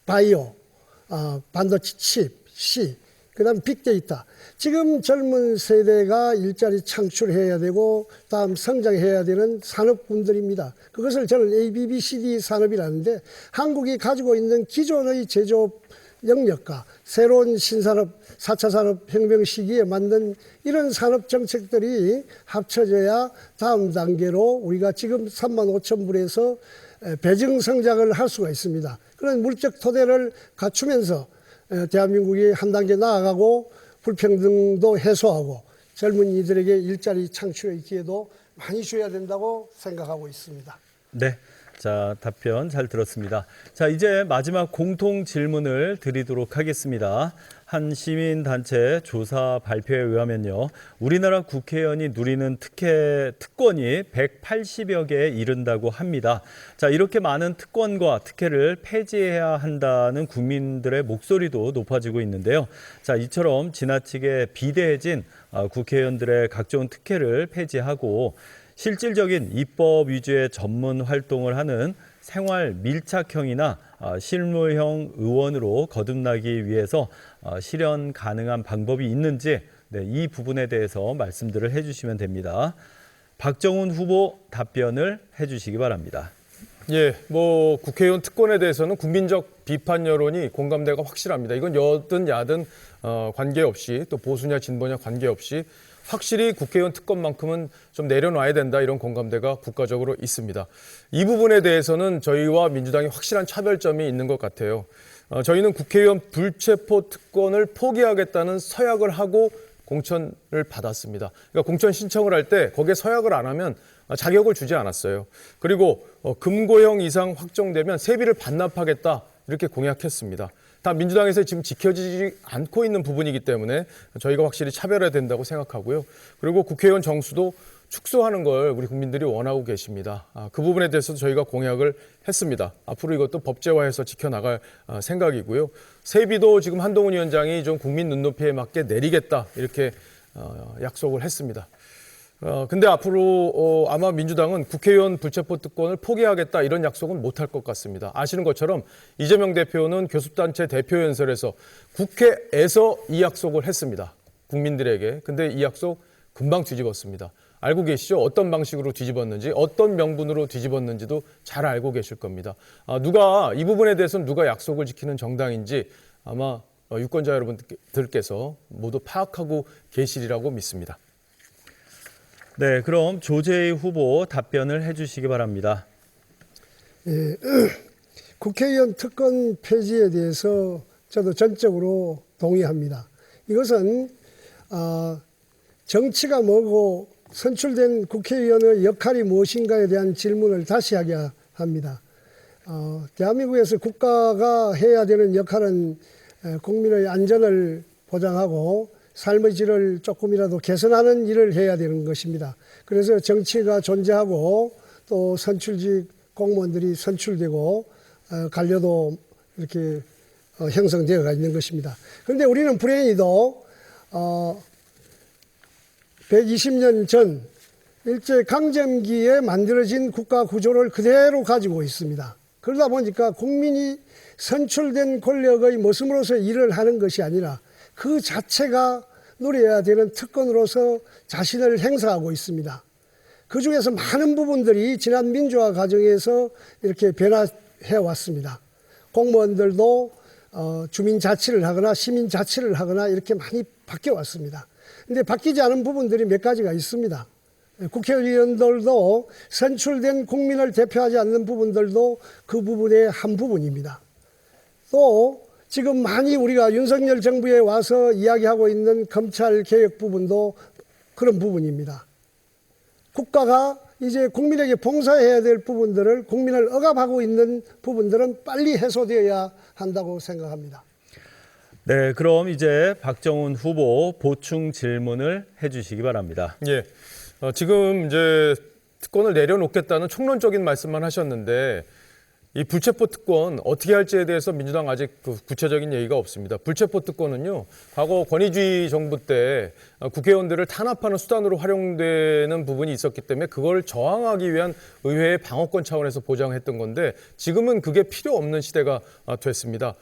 바이오, 반도체 칩, C, 그다음 빅데이터. 지금 젊은 세대가 일자리 창출해야 되고 다음 성장해야 되는 산업군들입니다. 그것을 저는 A, B, B, C, D 산업이라는데 한국이 가지고 있는 기존의 제조업 영역과 새로운 신산업, 4차 산업혁명 시기에 만든 이런 산업 정책들이 합쳐져야 다음 단계로 우리가 지금 35,000불에서 배증 성장을 할 수가 있습니다. 그런 물적 토대를 갖추면서 대한민국이 한 단계 나아가고 불평등도 해소하고 젊은이들에게 일자리 창출의 기회도 많이 줘야 된다고 생각하고 있습니다. 네. 자, 답변 잘 들었습니다. 자, 이제 마지막 공통 질문을 드리도록 하겠습니다. 한 시민단체 조사 발표에 의하면요. 우리나라 국회의원이 누리는 특권이 180여 개에 이른다고 합니다. 자, 이렇게 많은 특권과 특혜를 폐지해야 한다는 국민들의 목소리도 높아지고 있는데요. 자, 이처럼 지나치게 비대해진 국회의원들의 각종 특혜를 폐지하고 실질적인 입법 위주의 전문 활동을 하는 생활 밀착형이나 실무형 의원으로 거듭나기 위해서 실현 가능한 방법이 있는지 이 부분에 대해서 말씀들을 해주시면 됩니다. 박정훈 후보 답변을 해주시기 바랍니다. 예, 국회의원 특권에 대해서는 국민적 비판 여론이 공감대가 확실합니다. 이건 여든 야든 관계없이 또 보수냐 진보냐 관계없이 확실히 국회의원 특권만큼은 좀 내려놔야 된다 이런 공감대가 국가적으로 있습니다. 이 부분에 대해서는 저희와 민주당이 확실한 차별점이 있는 것 같아요. 저희는 국회의원 불체포 특권을 포기하겠다는 서약을 하고 공천을 받았습니다. 그러니까 공천 신청을 할 때 거기에 서약을 안 하면 자격을 주지 않았어요. 그리고 금고형 이상 확정되면 세비를 반납하겠다 이렇게 공약했습니다. 다 민주당에서 지금 지켜지지 않고 있는 부분이기 때문에 저희가 확실히 차별해야 된다고 생각하고요. 그리고 국회의원 정수도 축소하는 걸 우리 국민들이 원하고 계십니다. 그 부분에 대해서도 저희가 공약을 했습니다. 앞으로 이것도 법제화해서 지켜나갈 생각이고요. 세비도 지금 한동훈 위원장이 좀 국민 눈높이에 맞게 내리겠다 이렇게 약속을 했습니다. 근데 앞으로 아마 민주당은 국회의원 불체포 특권을 포기하겠다 이런 약속은 못할 것 같습니다. 아시는 것처럼 이재명 대표는 교섭단체 대표 연설에서 국회에서 이 약속을 했습니다. 국민들에게. 근데 이 약속 금방 뒤집었습니다. 알고 계시죠? 어떤 방식으로 뒤집었는지, 어떤 명분으로 뒤집었는지도 잘 알고 계실 겁니다. 이 부분에 대해서는 누가 약속을 지키는 정당인지 아마 유권자 여러분들께서 모두 파악하고 계시리라고 믿습니다. 네, 그럼 조재희 후보 답변을 해주시기 바랍니다. 예, 국회의원 특권 폐지에 대해서 저도 전적으로 동의합니다. 이것은 정치가 뭐고 선출된 국회의원의 역할이 무엇인가에 대한 질문을 다시 하게 합니다. 대한민국에서 국가가 해야 되는 역할은 국민의 안전을 보장하고 삶의 질을 조금이라도 개선하는 일을 해야 되는 것입니다. 그래서 정치가 존재하고 또 선출직 공무원들이 선출되고 관료도 이렇게 형성되어 있는 것입니다. 그런데 우리는 불행히도 120년 전 일제강점기에 만들어진 국가 구조를 그대로 가지고 있습니다. 그러다 보니까 국민이 선출된 권력의 모습으로서 일을 하는 것이 아니라 그 자체가 누려야 되는 특권으로서 자신을 행사하고 있습니다. 그 중에서 많은 부분들이 지난 민주화 과정에서 이렇게 변화해 왔습니다. 공무원들도 주민자치를 하거나 시민자치를 하거나 이렇게 많이 바뀌어 왔습니다. 근데 바뀌지 않은 부분들이 몇 가지가 있습니다. 국회의원들도 선출된 국민을 대표하지 않는 부분들도 그 부분의 한 부분입니다. 또 지금 많이 우리가 윤석열 정부에 와서 이야기하고 있는 검찰 개혁 부분도 그런 부분입니다. 국가가 이제 국민에게 봉사해야 될 부분들을 국민을 억압하고 있는 부분들은 빨리 해소되어야 한다고 생각합니다. 네, 그럼 이제 박정훈 후보 보충 질문을 해주시기 바랍니다. 예, 지금 이제 특권을 내려놓겠다는 총론적인 말씀만 하셨는데 이 불체포 특권 어떻게 할지에 대해서 민주당 아직 구체적인 얘기가 없습니다. 불체포 특권은요, 과거 권위주의 정부 때 국회의원들을 탄압하는 수단으로 활용되는 부분이 있었기 때문에 그걸 저항하기 위한 의회의 방어권 차원에서 보장했던 건데 지금은 그게 필요 없는 시대가 됐습니다.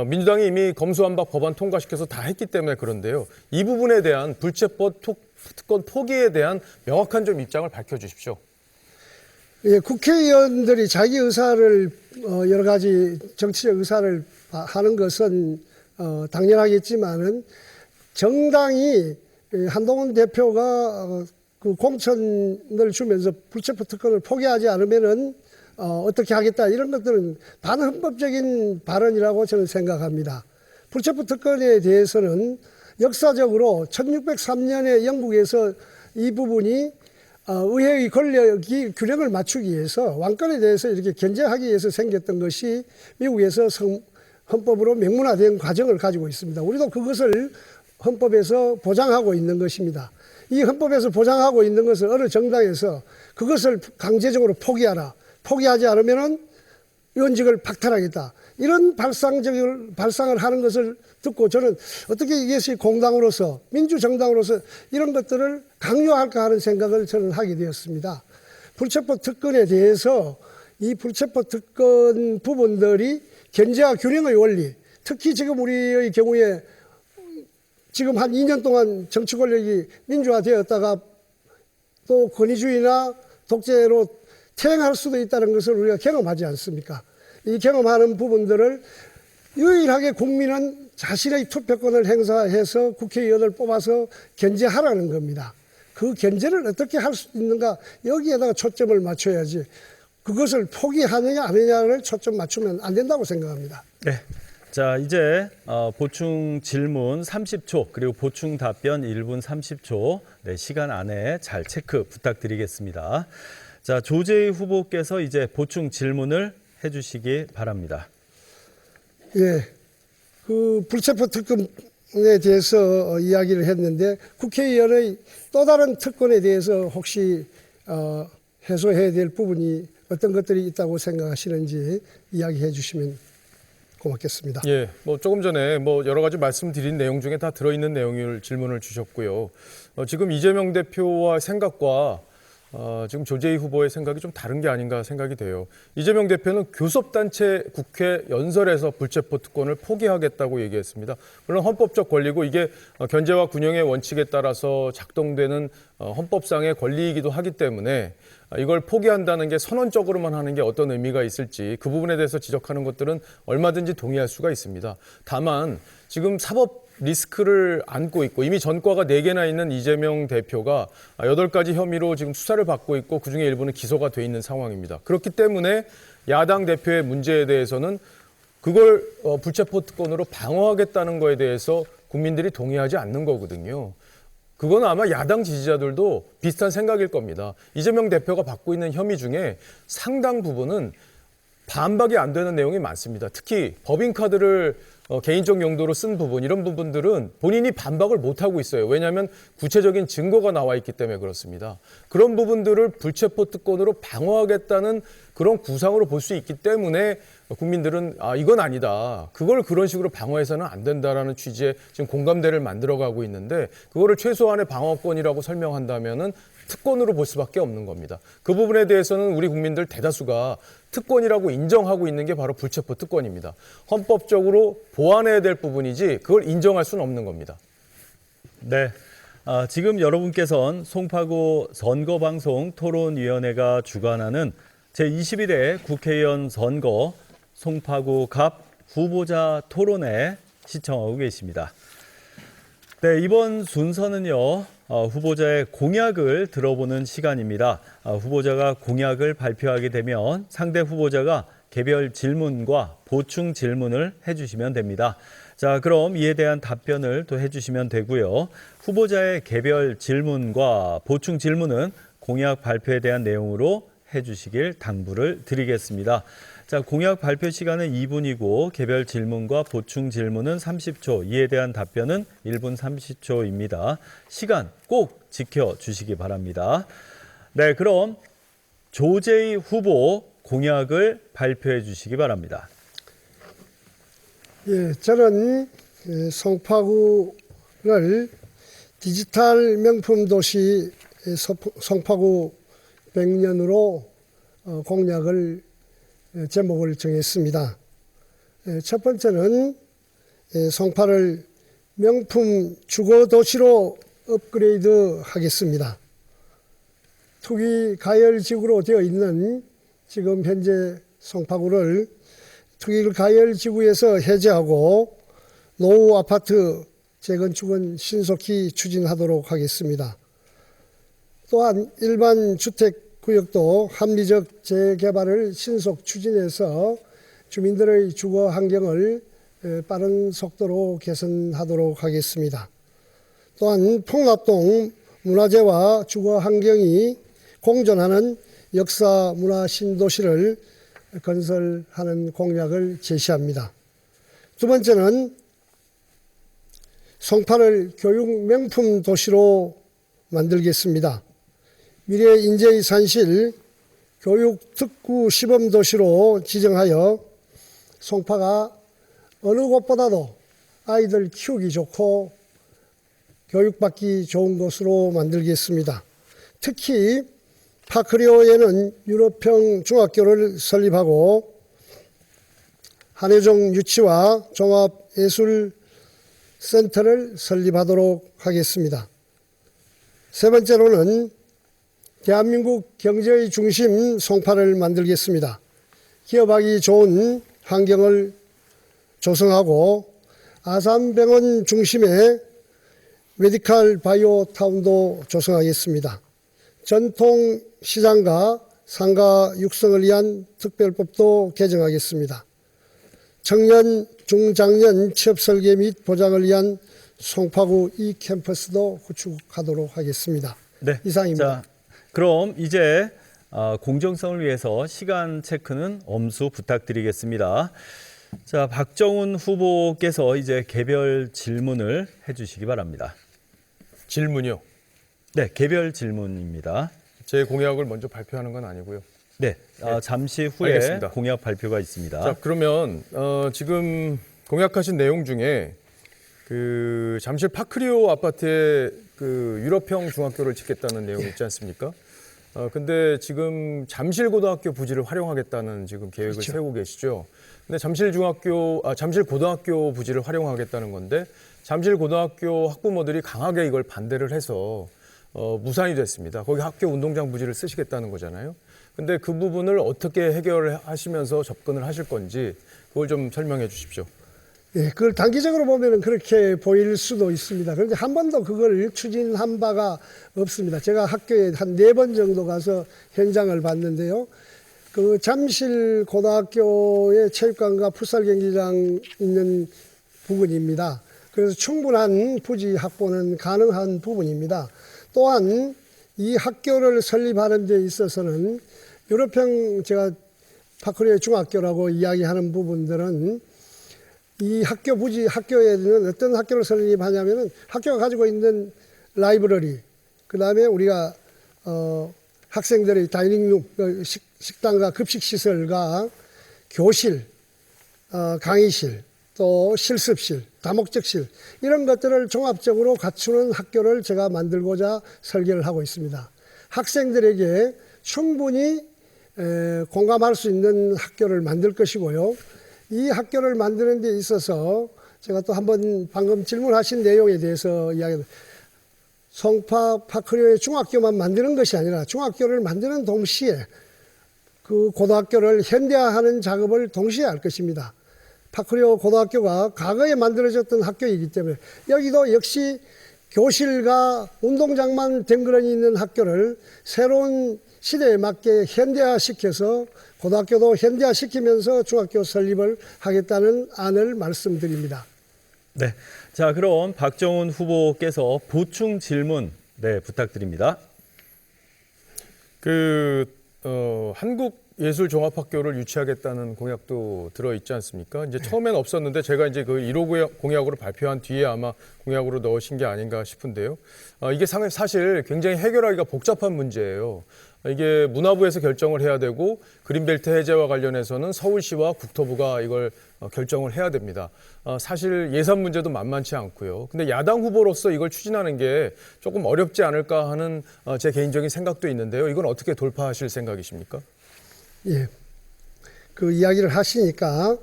민주당이 이미 검수완박 법안 통과시켜서 다 했기 때문에 그런데요. 이 부분에 대한 불체포 특권 포기에 대한 명확한 좀 입장을 밝혀주십시오. 예, 국회의원들이 자기 의사를 여러 가지 정치적 의사를 하는 것은 당연하겠지만은 정당이 한동훈 대표가 그 공천을 주면서 불체포 특권을 포기하지 않으면은 어떻게 하겠다 이런 것들은 반헌법적인 발언이라고 저는 생각합니다. 불체포 특권에 대해서는 역사적으로 1603년에 영국에서 이 부분이 의회의 권력이 균형을 맞추기 위해서 왕권에 대해서 이렇게 견제하기 위해서 생겼던 것이 미국에서 헌법으로 명문화된 과정을 가지고 있습니다. 우리도 그것을 헌법에서 보장하고 있는 것입니다. 이 헌법에서 보장하고 있는 것을 어느 정당에서 그것을 강제적으로 포기하라. 포기하지 않으면은 의원직을 박탈하겠다. 이런 발상을 하는 것을 듣고 저는 어떻게 이것이 공당으로서 민주정당으로서 이런 것들을 강요할까 하는 생각을 저는 하게 되었습니다. 불체포 특권에 대해서 이 불체포 특권 부분들이 견제와 균형의 원리, 특히 지금 우리의 경우에 지금 한 2년 동안 정치 권력이 민주화되었다가 또 권위주의나 독재로 퇴행할 수도 있다는 것을 우리가 경험하지 않습니까? 이 경험하는 부분들을 유일하게 국민은 자신의 투표권을 행사해서 국회의원을 뽑아서 견제하라는 겁니다. 그 견제를 어떻게 할 수 있는가 여기에다가 초점을 맞춰야지 그것을 포기하느냐 안 하느냐를 초점 맞추면 안 된다고 생각합니다. 네. 자, 이제 보충 질문 30초 그리고 보충 답변 1분 30초 네, 시간 안에 잘 체크 부탁드리겠습니다. 자, 조재희 후보께서 이제 보충 질문을 해주시기 바랍니다. 예, 그 불체포 특권에 대해서 이야기를 했는데 국회의원의 또 다른 특권에 대해서 혹시 해소해야 될 부분이 어떤 것들이 있다고 생각하시는지 이야기해 주시면 고맙겠습니다. 예, 뭐 조금 전에 뭐 여러 가지 말씀드린 내용 중에 다 들어있는 내용을 질문을 주셨고요. 지금 이재명 대표와 생각과 지금 조재희 후보의 생각이 좀 다른 게 아닌가 생각이 돼요. 이재명 대표는 교섭단체 국회 연설에서 불체포 특권을 포기하겠다고 얘기했습니다. 물론 헌법적 권리고 이게 견제와 균형의 원칙에 따라서 작동되는 헌법상의 권리이기도 하기 때문에 이걸 포기한다는 게 선언적으로만 하는 게 어떤 의미가 있을지 그 부분에 대해서 지적하는 것들은 얼마든지 동의할 수가 있습니다. 다만 지금 사법 리스크를 안고 있고 이미 전과가 4개나 있는 이재명 대표가 8가지 혐의로 지금 수사를 받고 있고 그중에 일부는 기소가 돼 있는 상황입니다. 그렇기 때문에 야당 대표의 문제에 대해서는 그걸 불체포 특권으로 방어하겠다는 거에 대해서 국민들이 동의하지 않는 거거든요. 그건 아마 야당 지지자들도 비슷한 생각일 겁니다. 이재명 대표가 받고 있는 혐의 중에 상당 부분은 반박이 안 되는 내용이 많습니다. 특히 법인카드를 개인적 용도로 쓴 부분, 이런 부분들은 본인이 반박을 못하고 있어요. 왜냐하면 구체적인 증거가 나와 있기 때문에 그렇습니다. 그런 부분들을 불체포 특권으로 방어하겠다는 그런 구상으로 볼 수 있기 때문에 국민들은 이건 아니다. 그걸 그런 식으로 방어해서는 안 된다라는 취지의 지금 공감대를 만들어가고 있는데 그거를 최소한의 방어권이라고 설명한다면은 특권으로 볼 수밖에 없는 겁니다. 그 부분에 대해서는 우리 국민들 대다수가 특권이라고 인정하고 있는 게 바로 불체포 특권입니다. 헌법적으로 보완해야 될 부분이지 그걸 인정할 수는 없는 겁니다. 네. 지금 여러분께서는 송파구 선거방송 토론위원회가 주관하는 제21회 국회의원 선거 송파구 갑 후보자 토론회 시청하고 계십니다. 네, 이번 순서는요, 후보자의 공약을 들어보는 시간입니다. 후보자가 공약을 발표하게 되면 상대 후보자가 개별 질문과 보충 질문을 해주시면 됩니다. 자, 그럼 이에 대한 답변을 또 해주시면 되고요. 후보자의 개별 질문과 보충 질문은 공약 발표에 대한 내용으로 해주시길 당부를 드리겠습니다. 자, 공약 발표 시간은 2분이고 개별 질문과 보충 질문은 30초, 이에 대한 답변은 1분 30초입니다. 시간 꼭 지켜주시기 바랍니다. 네, 그럼 조재희 후보 공약을 발표해 주시기 바랍니다. 예, 저는 송파구를 디지털 명품 도시 송파구 100년으로 공약을 제목을 정했습니다. 첫 번째는 송파를 명품 주거 도시로 업그레이드 하겠습니다. 투기 가열 지구로 되어 있는 지금 현재 송파구를 투기 가열 지구에서 해제하고 노후 아파트 재건축은 신속히 추진하도록 하겠습니다. 또한 일반 주택 구역도 합리적 재개발을 신속 추진해서 주민들의 주거 환경을 빠른 속도로 개선하도록 하겠습니다. 또한 풍납동 문화재와 주거 환경이 공존하는 역사 문화 신도시를 건설하는 공약을 제시합니다. 두 번째는 송파를 교육 명품 도시로 만들겠습니다. 미래 인재의 산실 교육 특구 시범 도시로 지정하여 송파가 어느 곳보다도 아이들 키우기 좋고 교육받기 좋은 곳으로 만들겠습니다. 특히 파크리오에는 유럽형 중학교를 설립하고 한예종 유치와 종합예술센터를 설립하도록 하겠습니다. 세 번째로는 대한민국 경제의 중심 송파를 만들겠습니다. 기업하기 좋은 환경을 조성하고 아산병원 중심의 메디칼 바이오 타운도 조성하겠습니다. 전통 시장과 상가 육성을 위한 특별법도 개정하겠습니다. 청년, 중장년 취업 설계 및 보장을 위한 송파구 이캠퍼스도 구축하도록 하겠습니다. 네, 이상입니다. 자, 그럼 이제 공정성을 위해서 시간 체크는 엄수 부탁드리겠습니다. 자, 박정훈 후보께서 이제 개별 질문을 해주시기 바랍니다. 질문이요. 네, 개별 질문입니다. 제 공약을 먼저 발표하는 건 아니고요. 네, 잠시 후에 알겠습니다. 공약 발표가 있습니다. 자, 그러면 지금 공약하신 내용 중에 그 잠실 파크리오 아파트에 그 유럽형 중학교를 짓겠다는 내용이 있지 않습니까? 근데 지금 잠실 고등학교 부지를 활용하겠다는 지금 계획을 그렇죠. 세우고 계시죠. 근데 잠실 고등학교 부지를 활용하겠다는 건데 잠실 고등학교 학부모들이 강하게 이걸 반대를 해서 무산이 됐습니다. 거기 학교 운동장 부지를 쓰시겠다는 거잖아요. 근데 그 부분을 어떻게 해결하시면서 접근을 하실 건지 그걸 좀 설명해 주십시오. 예, 그걸 단기적으로 보면은 그렇게 보일 수도 있습니다. 그런데 한 번도 그걸 추진한 바가 없습니다. 제가 학교에 한 4번 정도 가서 현장을 봤는데요. 그 잠실 고등학교의 체육관과 풋살 경기장 있는 부분입니다. 그래서 충분한 부지 확보는 가능한 부분입니다. 또한 이 학교를 설립하는 데 있어서는 유럽형 제가 파크리오 중학교라고 이야기하는 부분들은 이 학교 부지 학교에는 어떤 학교를 설립하냐면은 학교가 가지고 있는 라이브러리, 그 다음에 우리가 학생들의 다이닝룸, 식당과 급식 시설과 교실, 강의실, 또 실습실, 다목적실 이런 것들을 종합적으로 갖추는 학교를 제가 만들고자 설계를 하고 있습니다. 학생들에게 충분히 공감할 수 있는 학교를 만들 것이고요. 이 학교를 만드는 데 있어서 제가 또 한번 방금 질문하신 내용에 대해서 이야기합니다. 송파 파크리오의 중학교만 만드는 것이 아니라 중학교를 만드는 동시에 그 고등학교를 현대화하는 작업을 동시에 할 것입니다. 파크리오 고등학교가 과거에 만들어졌던 학교이기 때문에 여기도 역시 교실과 운동장만 덩그러니 있는 학교를 새로운 시대에 맞게 현대화시켜서 고등학교도 현대화시키면서 중학교 설립을 하겠다는 안을 말씀드립니다. 네, 자 그럼 박정훈 후보께서 보충 질문 부탁드립니다. 한국예술종합학교를 유치하겠다는 공약도 들어있지 않습니까? 이제 처음엔 없었는데 제가 이제 그 1호 공약으로 발표한 뒤에 아마 공약으로 넣으신 게 아닌가 싶은데요. 이게 사실 굉장히 해결하기가 복잡한 문제예요. 이게 문화부에서 결정을 해야 되고 그린벨트 해제와 관련해서는 서울시와 국토부가 이걸 결정을 해야 됩니다. 사실 예산 문제도 만만치 않고요. 근데 야당 후보로서 이걸 추진하는 게 조금 어렵지 않을까 하는 제 개인적인 생각도 있는데요. 이건 어떻게 돌파하실 생각이십니까? 예, 그 이야기를 하시니까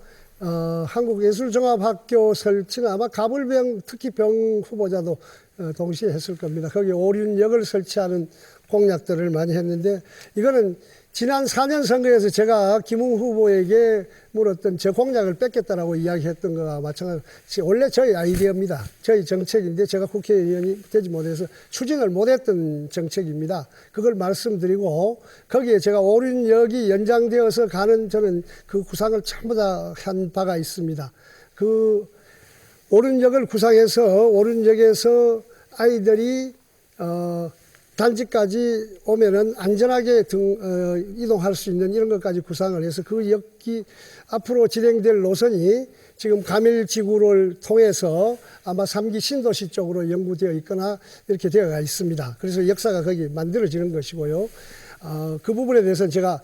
한국예술종합학교 설치는 아마 가불병 특기병 후보자도 동시에 했을 겁니다. 거기 오륜역을 설치하는 공약들을 많이 했는데 이거는 지난 4년 선거에서 제가 김웅 후보에게 물었던 제 공약을 뺏겠다라고 이야기했던 거와 마찬가지로 원래 저희 아이디어입니다. 저희 정책인데 제가 국회의원이 되지 못해서 추진을 못했던 정책입니다. 그걸 말씀드리고 거기에 제가 오륜역이 연장되어서 가는 저는 그 구상을 전부 다 한 바가 있습니다. 그 오륜역을 구상해서 오륜역에서 아이들이 단지까지 오면은 안전하게 이동할 수 있는 이런 것까지 구상을 해서 그 역기 앞으로 진행될 노선이 지금 가밀지구를 통해서 아마 3기 신도시 쪽으로 연구되어 있거나 이렇게 되어 있습니다. 그래서 역사가 거기 만들어지는 것이고요. 그 부분에 대해서는 제가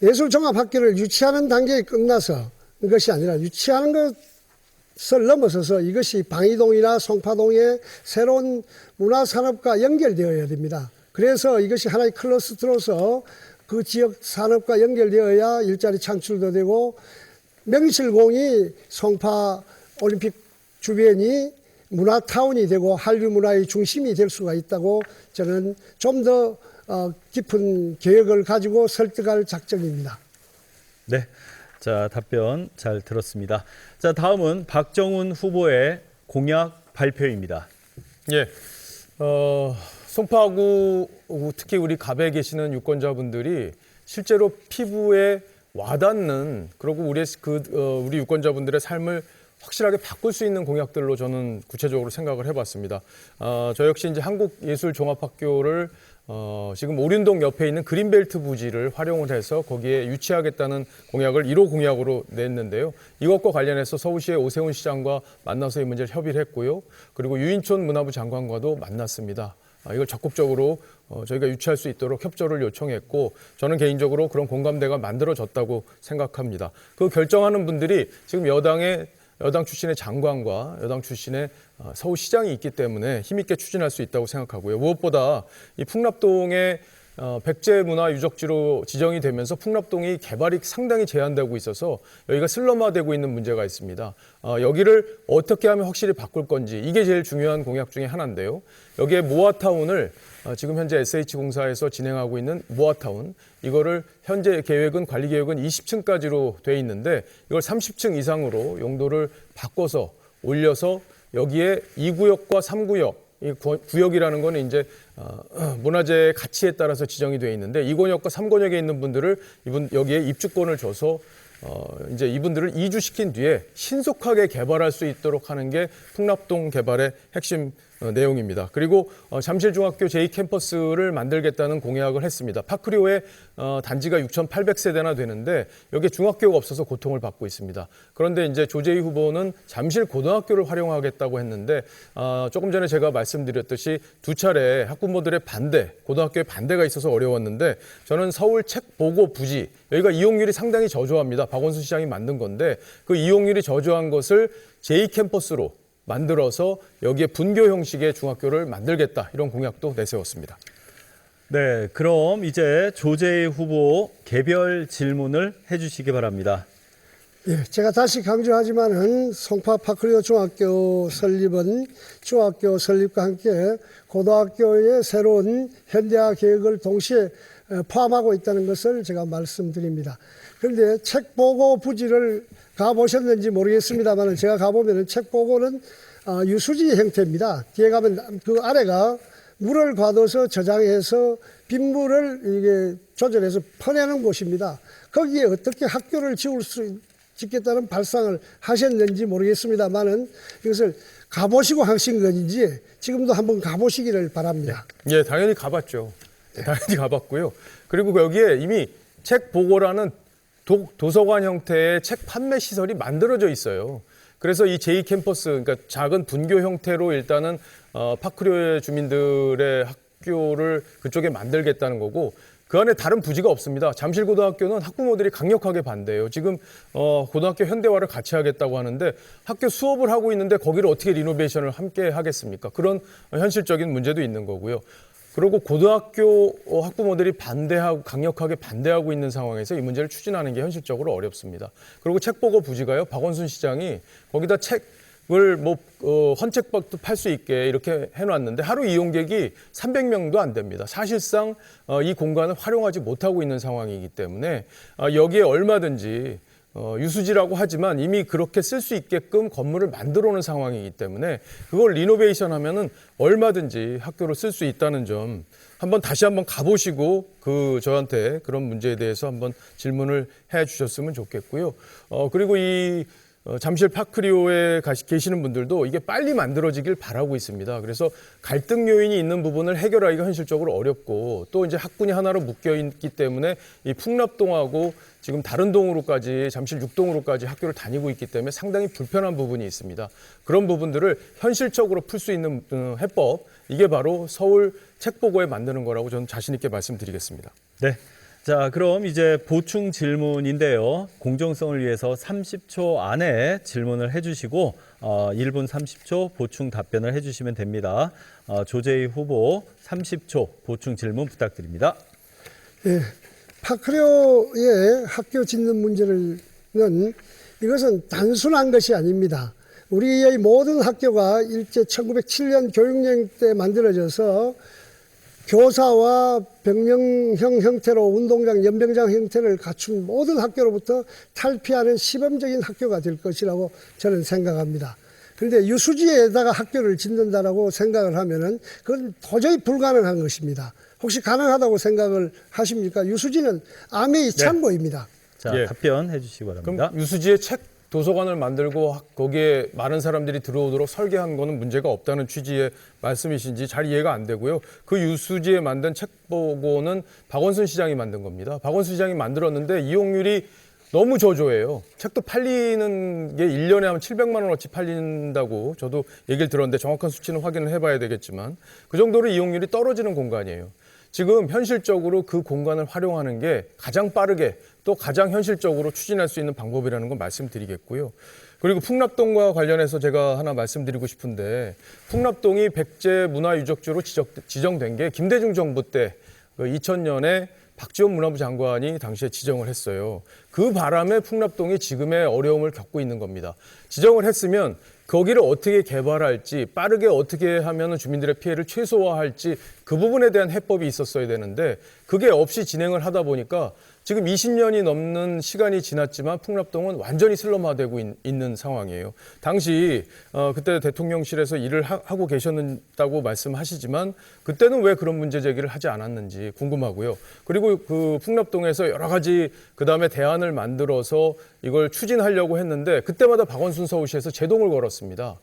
예술종합학교를 유치하는 단계에 끝나서 이것이 아니라 유치하는 것을 넘어서서 이것이 방이동이나 송파동의 새로운 문화산업과 연결되어야 됩니다. 그래서 이것이 하나의 클러스터로서 그 지역 산업과 연결되어야 일자리 창출도 되고 명실공히 송파 올림픽 주변이 문화타운이 되고 한류 문화의 중심이 될 수가 있다고 저는 좀 더 깊은 계획을 가지고 설득할 작정입니다. 네, 자 답변 잘 들었습니다. 자 다음은 박정훈 후보의 공약 발표입니다. 예, 송파구 특히 우리 갑에 계시는 유권자분들이 실제로 피부에 와닿는 그리고 우리 유권자분들의 삶을 확실하게 바꿀 수 있는 공약들로 저는 구체적으로 생각을 해봤습니다. 저 역시 이제 한국예술종합학교를 지금 오륜동 옆에 있는 그린벨트 부지를 활용을 해서 거기에 유치하겠다는 공약을 1호 공약으로 냈는데요. 이것과 관련해서 서울시의 오세훈 시장과 만나서 이 문제를 협의를 했고요. 그리고 유인촌 문화부 장관과도 만났습니다. 이걸 적극적으로 저희가 유치할 수 있도록 협조를 요청했고 저는 개인적으로 그런 공감대가 만들어졌다고 생각합니다. 그 결정하는 분들이 지금 여당 출신의 장관과 여당 출신의 서울시장이 있기 때문에 힘있게 추진할 수 있다고 생각하고요. 무엇보다 이 풍납동의 백제문화유적지로 지정이 되면서 풍납동이 개발이 상당히 제한되고 있어서 여기가 슬럼화되고 있는 문제가 있습니다. 여기를 어떻게 하면 확실히 바꿀 건지 이게 제일 중요한 공약 중에 하나인데요. 여기에 모아타운을 지금 현재 SH공사에서 진행하고 있는 모아타운 이거를 현재 계획은 관리 계획은 20층까지로 돼 있는데 이걸 30층 이상으로 용도를 바꿔서 올려서 여기에 2구역과 3구역 이 구역이라는 거는 이제 문화재의 가치에 따라서 지정이 되어 있는데 2권역과 3권역에 있는 분들을 여기에 입주권을 줘서 이제 이분들을 이주시킨 뒤에 신속하게 개발할 수 있도록 하는 게 풍납동 개발의 핵심 내용입니다. 그리고 잠실중학교 제2캠퍼스를 만들겠다는 공약을 했습니다. 파크리오에 단지가 6,800세대나 되는데 여기에 중학교가 없어서 고통을 받고 있습니다. 그런데 이제 조재희 후보는 잠실고등학교를 활용하겠다고 했는데 조금 전에 제가 말씀드렸듯이 두 차례 학부모들의 반대, 고등학교의 반대가 있어서 어려웠는데 저는 서울 책보고 부지, 여기가 이용률이 상당히 저조합니다. 박원순 시장이 만든 건데 그 이용률이 저조한 것을 제2캠퍼스로 만들어서 여기에 분교 형식의 중학교를 만들겠다 이런 공약도 내세웠습니다. 네, 그럼 이제 조재희 후보 개별 질문을 해주시기 바랍니다. 예, 제가 다시 강조하지만은 송파 파크리오 중학교 설립은 중학교 설립과 함께 고등학교의 새로운 현대화 계획을 동시에 포함하고 있다는 것을 제가 말씀드립니다. 그런데 책 보고 부지를 가보셨는지 모르겠습니다만 제가 가보면 책 보고는 유수지 형태입니다. 뒤에 가면 그 아래가 물을 가둬서 저장해서 빗물을 이게 조절해서 퍼내는 곳입니다. 거기에 어떻게 학교를 짓겠다는 발상을 하셨는지 모르겠습니다만은 이것을 가보시고 하신 건지 지금도 한번 가보시기를 바랍니다. 예, 당연히 가봤죠. 당연히 가봤고요. 그리고 여기에 이미 책 보고라는 도서관 형태의 책 판매 시설이 만들어져 있어요. 그래서 이 제2캠퍼스, 그러니까 작은 분교 형태로 일단은 파크리오의 주민들의 학교를 그쪽에 만들겠다는 거고 그 안에 다른 부지가 없습니다. 잠실고등학교는 학부모들이 강력하게 반대해요. 지금 고등학교 현대화를 같이 하겠다고 하는데 학교 수업을 하고 있는데 거기를 어떻게 리노베이션을 함께 하겠습니까? 그런 현실적인 문제도 있는 거고요. 그리고 고등학교 학부모들이 강력하게 반대하고 있는 상황에서 이 문제를 추진하는 게 현실적으로 어렵습니다. 그리고 책보고 부지가요. 박원순 시장이 거기다 책을 헌책박도 팔 수 있게 이렇게 해놨는데 하루 이용객이 300명도 안 됩니다. 사실상 이 공간을 활용하지 못하고 있는 상황이기 때문에 여기에 얼마든지 유수지라고 하지만 이미 그렇게 쓸 수 있게끔 건물을 만들어 놓은 상황이기 때문에 그걸 리노베이션 하면은 얼마든지 학교로 쓸 수 있다는 점 다시 한번 가보시고 저한테 그런 문제에 대해서 한번 질문을 해 주셨으면 좋겠고요. 그리고 이 잠실 파크리오에 계시는 분들도 이게 빨리 만들어지길 바라고 있습니다. 그래서 갈등 요인이 있는 부분을 해결하기가 현실적으로 어렵고 또 이제 학군이 하나로 묶여 있기 때문에 이 풍납동하고 지금 다른 동으로까지 잠실 6동으로까지 학교를 다니고 있기 때문에 상당히 불편한 부분이 있습니다. 그런 부분들을 현실적으로 풀 수 있는 해법, 이게 바로 서울 책보고에 만드는 거라고 저는 자신 있게 말씀드리겠습니다. 네. 자, 그럼 이제 보충 질문인데요. 공정성을 위해서 30초 안에 질문을 해주시고 1분 30초 보충 답변을 해주시면 됩니다. 조재희 후보 30초 보충 질문 부탁드립니다. 예, 파크리오의 학교 짓는 문제는 이것은 단순한 것이 아닙니다. 우리의 모든 학교가 일제 1907년 교육령 때 만들어져서 교사와 병영형 형태로 운동장, 연병장 형태를 갖춘 모든 학교로부터 탈피하는 시범적인 학교가 될 것이라고 저는 생각합니다. 그런데 유수지에다가 학교를 짓는다라고 생각을 하면은 그건 도저히 불가능한 것입니다. 혹시 가능하다고 생각을 하십니까? 유수지는 암의 참고입니다. 자, 예. 답변해 주시기 바랍니다. 그럼 유수지에 책 도서관을 만들고 거기에 많은 사람들이 들어오도록 설계한 거는 문제가 없다는 취지의 말씀이신지 잘 이해가 안 되고요. 그 유수지에 만든 책 보고는 박원순 시장이 만든 겁니다. 박원순 시장이 만들었는데 이용률이 너무 저조해요. 책도 팔리는 게 1년에 한 700만 원어치 팔린다고 저도 얘기를 들었는데 정확한 수치는 확인을 해봐야 되겠지만 그 정도로 이용률이 떨어지는 공간이에요. 지금 현실적으로 그 공간을 활용하는 게 가장 빠르게 또 가장 현실적으로 추진할 수 있는 방법이라는 걸 말씀드리겠고요. 그리고 풍납동과 관련해서 제가 하나 말씀드리고 싶은데 풍납동이 백제 문화유적지로 지정된 게 김대중 정부 때 2000년에 박지원 문화부 장관이 당시에 지정을 했어요. 그 바람에 풍납동이 지금의 어려움을 겪고 있는 겁니다. 지정을 했으면 거기를 어떻게 개발할지 빠르게 어떻게 하면 주민들의 피해를 최소화할지 그 부분에 대한 해법이 있었어야 되는데 그게 없이 진행을 하다 보니까 지금 20년이 넘는 시간이 지났지만 풍납동은 완전히 슬럼화되고 있는 상황이에요. 당시 그때 대통령실에서 일을 하고 계셨다고 말씀하시지만 그때는 왜 그런 문제 제기를 하지 않았는지 궁금하고요. 그리고 그 풍납동에서 여러 가지 그다음에 대안을 만들어서 이걸 추진하려고 했는데 그때마다 박원순 서울시에서 제동을 걸었습니다.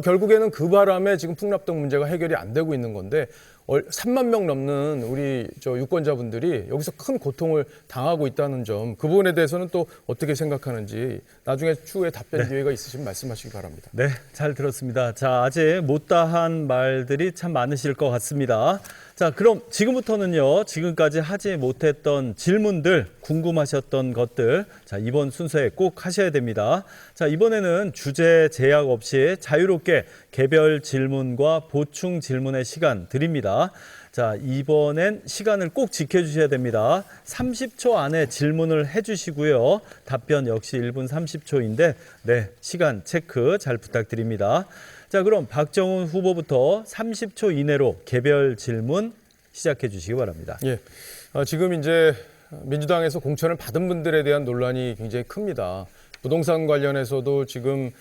결국에는 그 바람에 지금 풍납동 문제가 해결이 안 되고 있는 건데 3만 명 넘는 우리 유권자분들이 여기서 큰 고통을 당하고 있다는 점, 그 부분에 대해서는 또 어떻게 생각하는지 나중에 추후에 답변 기회가 있으시면 말씀하시기 바랍니다. 네, 잘 들었습니다. 자, 아직 못다한 말들이 참 많으실 것 같습니다. 자, 그럼 지금부터는요, 지금까지 하지 못했던 질문들, 궁금하셨던 것들, 자, 이번 순서에 꼭 하셔야 됩니다. 자, 이번에는 주제 제약 없이 자유롭게 개별 질문과 보충 질문의 시간 드립니다. 자, 이번엔 시간을 꼭 지켜주셔야 됩니다. 30초 안에 질문을 해주시고요. 답변 역시 1분 30초인데, 네, 시간 체크 잘 부탁드립니다. 자, 그럼 박정훈 후보부터 30초 이내로 개별 질문 시작해 주시기 바랍니다. 예, 지금 이제 민주당에서 공천을 받은 분들에 대한 논란이 굉장히 큽니다. 부동산 관련해서도 지금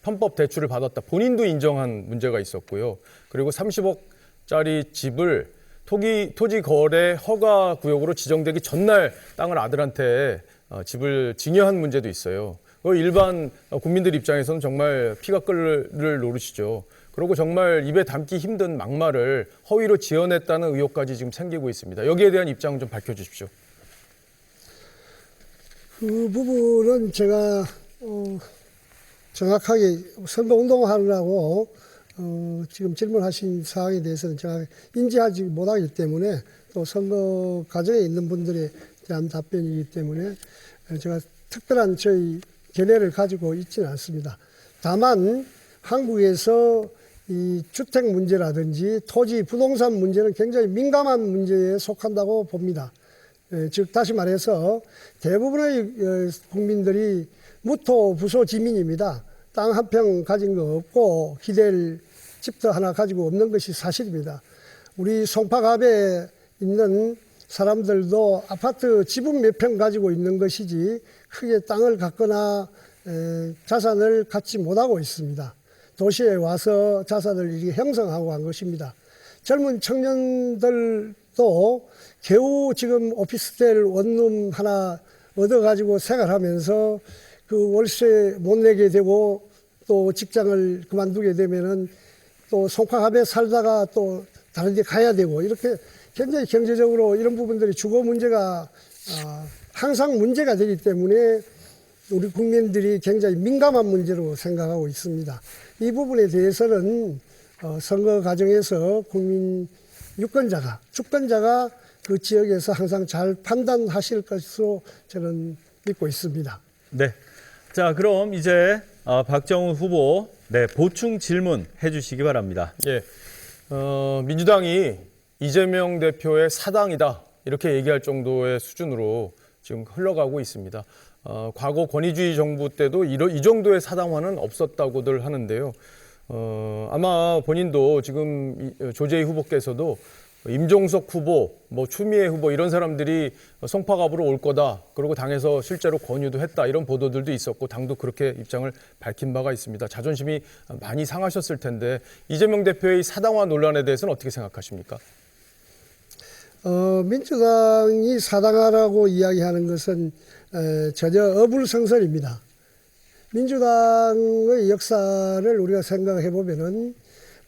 편법 대출을 받았다. 본인도 인정한 문제가 있었고요. 그리고 30억짜리 집을 토지 거래 허가 구역으로 지정되기 전날 땅을 아들한테 집을 증여한 문제도 있어요. 일반 국민들 입장에서는 정말 피가 끓을 노릇이죠. 그리고 정말 입에 담기 힘든 막말을 허위로 지어냈다는 의혹까지 지금 생기고 있습니다. 여기에 대한 입장 좀 밝혀주십시오. 그 부분은 제가 정확하게 선거운동하느라고 지금 질문하신 사항에 대해서는 제가 인지하지 못하기 때문에 또 선거 과정에 있는 분들에 대한 답변이기 때문에 제가 특별한 저희 견해를 가지고 있지는 않습니다. 다만 한국에서 이 주택 문제라든지 토지 부동산 문제는 굉장히 민감한 문제에 속한다고 봅니다. 즉 다시 말해서 대부분의 국민들이 무토 부소 지민입니다. 땅 한 평 가진 거 없고 기댈 집도 하나 가지고 없는 것이 사실입니다. 우리 송파갑에 있는 사람들도 아파트 지분 몇 평 가지고 있는 것이지 크게 땅을 갖거나 자산을 갖지 못하고 있습니다. 도시에 와서 자산을 이렇게 형성하고 한 것입니다. 젊은 청년들도 겨우 지금 오피스텔 원룸 하나 얻어가지고 생활하면서 그 월세 못 내게 되고 또 직장을 그만두게 되면은 또 송파갑에 살다가 또 다른 데 가야 되고 이렇게 굉장히 경제적으로 이런 부분들이 주거 문제가 항상 문제가 되기 때문에 우리 국민들이 굉장히 민감한 문제로 생각하고 있습니다. 이 부분에 대해서는 선거 과정에서 국민 유권자가, 주권자가 그 지역에서 항상 잘 판단하실 것으로 저는 믿고 있습니다. 네. 자, 그럼 이제 박정훈 후보 보충 질문 해주시기 바랍니다. 예, 민주당이 이재명 대표의 사당이다 이렇게 얘기할 정도의 수준으로 지금 흘러가고 있습니다. 과거 권위주의 정부 때도 이 정도의 사당화는 없었다고들 하는데요. 아마 본인도 지금 조재희 후보께서도 임종석 후보, 추미애 후보 이런 사람들이 송파갑으로 올 거다. 그리고 당에서 실제로 권유도 했다. 이런 보도들도 있었고 당도 그렇게 입장을 밝힌 바가 있습니다. 자존심이 많이 상하셨을 텐데 이재명 대표의 사당화 논란에 대해서는 어떻게 생각하십니까? 민주당이 사당화라고 이야기하는 것은 전혀 어불성설입니다. 민주당의 역사를 우리가 생각해 보면은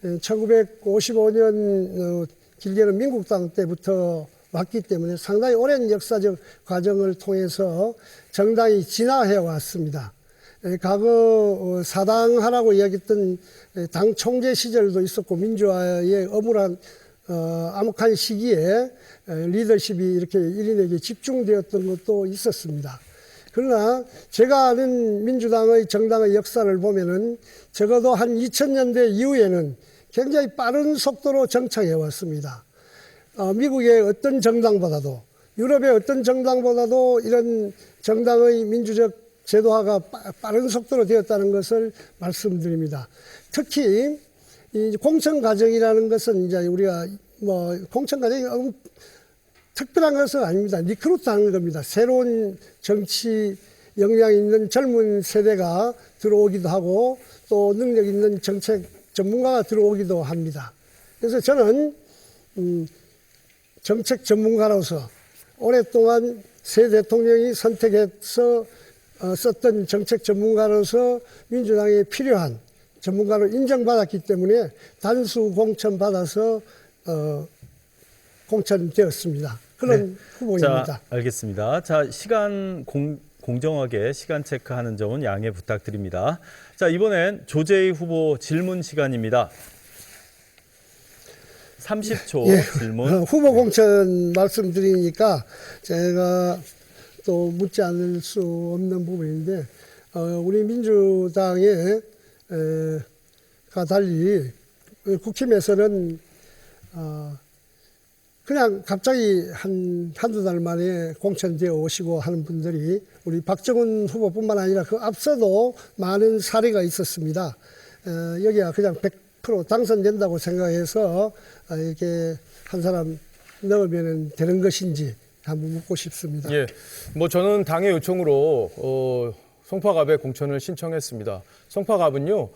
1955년 길게는 민국당 때부터 왔기 때문에 상당히 오랜 역사적 과정을 통해서 정당이 진화해 왔습니다. 과거 사당하라고 이야기했던 당 총재 시절도 있었고 민주화의 엄울한 암흑한 시기에 리더십이 이렇게 1인에게 집중되었던 것도 있었습니다. 그러나 제가 아는 민주당의 정당의 역사를 보면은 적어도 한 2000년대 이후에는 굉장히 빠른 속도로 정착해 왔습니다. 미국의 어떤 정당보다도 유럽의 어떤 정당보다도 이런 정당의 민주적 제도화가 빠른 속도로 되었다는 것을 말씀드립니다. 특히 이 공천 과정이라는 것은 이제 우리가 뭐 공천 과정이 특별한 것은 아닙니다. 리크루트하는 겁니다. 새로운 정치 역량 있는 젊은 세대가 들어오기도 하고 또 능력 있는 정책 전문가가 들어오기도 합니다. 그래서 저는 정책 전문가로서 오랫동안 새 대통령이 선택해서 썼던 정책 전문가로서 민주당에 필요한 전문가로 인정받았기 때문에 단수 공천받아서 공천되었습니다. 그런 후보입니다. 자, 알겠습니다. 자, 시간 공정하게 시간 체크하는 점은 양해 부탁드립니다. 자, 이번엔 조재희 후보 질문 시간입니다. 30초 질문. 후보 공천 말씀드리니까 제가 또 묻지 않을 수 없는 부분인데 우리 민주당에 가 달리 국힘에서는 그냥 갑자기 한두 달 만에 공천되어 오시고 하는 분들이 우리 박정훈 후보뿐만 아니라 그 앞서도 많은 사례가 있었습니다. 여기가 그냥 100% 당선된다고 생각해서 이렇게 한 사람 넣으면 되는 것인지 한번 묻고 싶습니다. 예, 뭐 저는 당의 요청으로 송파갑에 공천을 신청했습니다. 송파갑은요,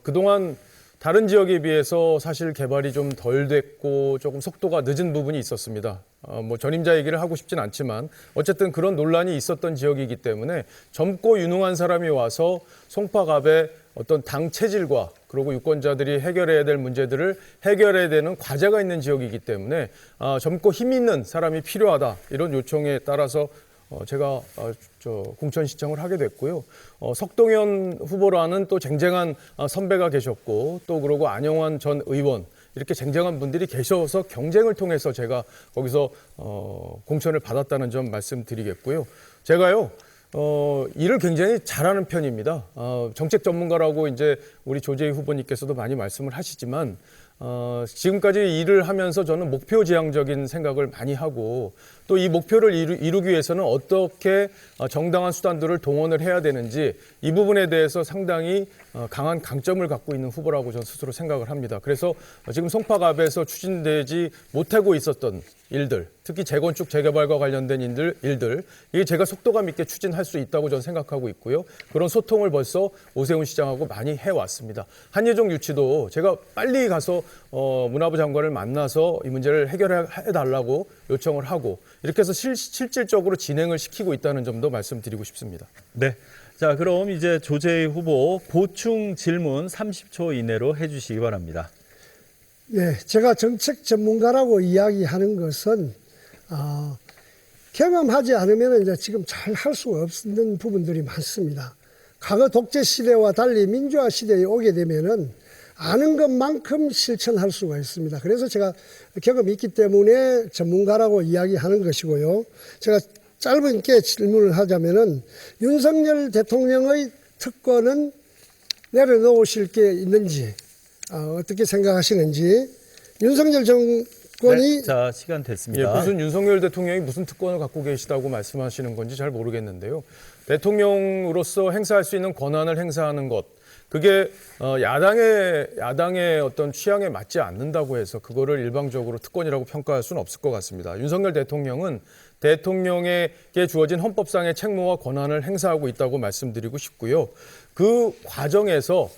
그동안 다른 지역에 비해서 사실 개발이 좀 덜 됐고 조금 속도가 늦은 부분이 있었습니다. 뭐 전임자 얘기를 하고 싶진 않지만 어쨌든 그런 논란이 있었던 지역이기 때문에 젊고 유능한 사람이 와서 송파갑의 어떤 당 체질과 그리고 유권자들이 해결해야 될 문제들을 해결해야 되는 과제가 있는 지역이기 때문에 젊고 힘 있는 사람이 필요하다 이런 요청에 따라서 제가 공천 신청을 하게 됐고요. 석동현 후보라는 또 쟁쟁한 선배가 계셨고 또 그러고 안영환 전 의원 이렇게 쟁쟁한 분들이 계셔서 경쟁을 통해서 제가 거기서 공천을 받았다는 점 말씀드리겠고요. 제가요. 일을 굉장히 잘하는 편입니다. 정책 전문가라고 이제 우리 조재희 후보님께서도 많이 말씀을 하시지만 지금까지 일을 하면서 저는 목표 지향적인 생각을 많이 하고 또 이 목표를 이루기 위해서는 어떻게 정당한 수단들을 동원을 해야 되는지 이 부분에 대해서 상당히 강한 강점을 갖고 있는 후보라고 저는 스스로 생각을 합니다. 그래서 지금 송파갑에서 추진되지 못하고 있었던 일들, 특히 재건축, 재개발과 관련된 일들, 이게 제가 속도감 있게 추진할 수 있다고 저는 생각하고 있고요. 그런 소통을 벌써 오세훈 시장하고 많이 해왔습니다. 한예종 유치도 제가 빨리 가서 문화부 장관을 만나서 이 문제를 해결해달라고 요청을 하고 이렇게 해서 실질적으로 진행을 시키고 있다는 점도 말씀드리고 싶습니다. 네. 자, 그럼 이제 조재희 후보 보충 질문 30초 이내로 해주시기 바랍니다. 네, 제가 정책 전문가라고 이야기하는 것은 경험하지 않으면 이제 지금 잘 할 수가 없는 부분들이 많습니다. 과거 독재 시대와 달리 민주화 시대에 오게 되면은 아는 것만큼 실천할 수가 있습니다. 그래서 제가 경험이 있기 때문에 전문가라고 이야기하는 것이고요. 제가 짧게 질문을 하자면은 윤석열 대통령의 특권은 내려놓으실 게 있는지 어떻게 생각하시는지 윤석열 정권이 네, 자, 시간 됐습니다. 예, 무슨 윤석열 대통령이 무슨 특권을 갖고 계시다고 말씀하시는 건지 잘 모르겠는데요. 대통령으로서 행사할 수 있는 권한을 행사하는 것 그게 야당의 어떤 취향에 맞지 않는다고 해서 그거를 일방적으로 특권이라고 평가할 수는 없을 것 같습니다. 윤석열 대통령은 대통령에게 주어진 헌법상의 책무와 권한을 행사하고 있다고 말씀드리고 싶고요. 그 과정에서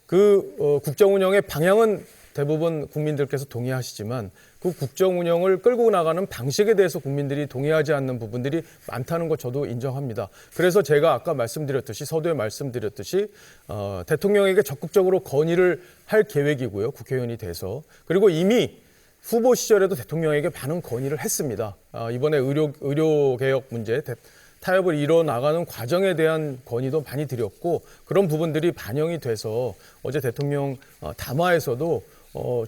그 국정 운영의 방향은 대부분 국민들께서 동의하시지만 그 국정 운영을 끌고 나가는 방식에 대해서 국민들이 동의하지 않는 부분들이 많다는 것 저도 인정합니다. 그래서 제가 아까 말씀드렸듯이 서두에 말씀드렸듯이 대통령에게 적극적으로 건의를 할 계획이고요. 국회의원이 돼서. 그리고 이미 후보 시절에도 대통령에게 많은 건의를 했습니다. 이번에 의료개혁 문제, 타협을 이뤄나가는 과정에 대한 건의도 많이 드렸고 그런 부분들이 반영이 돼서 어제 대통령 담화에서도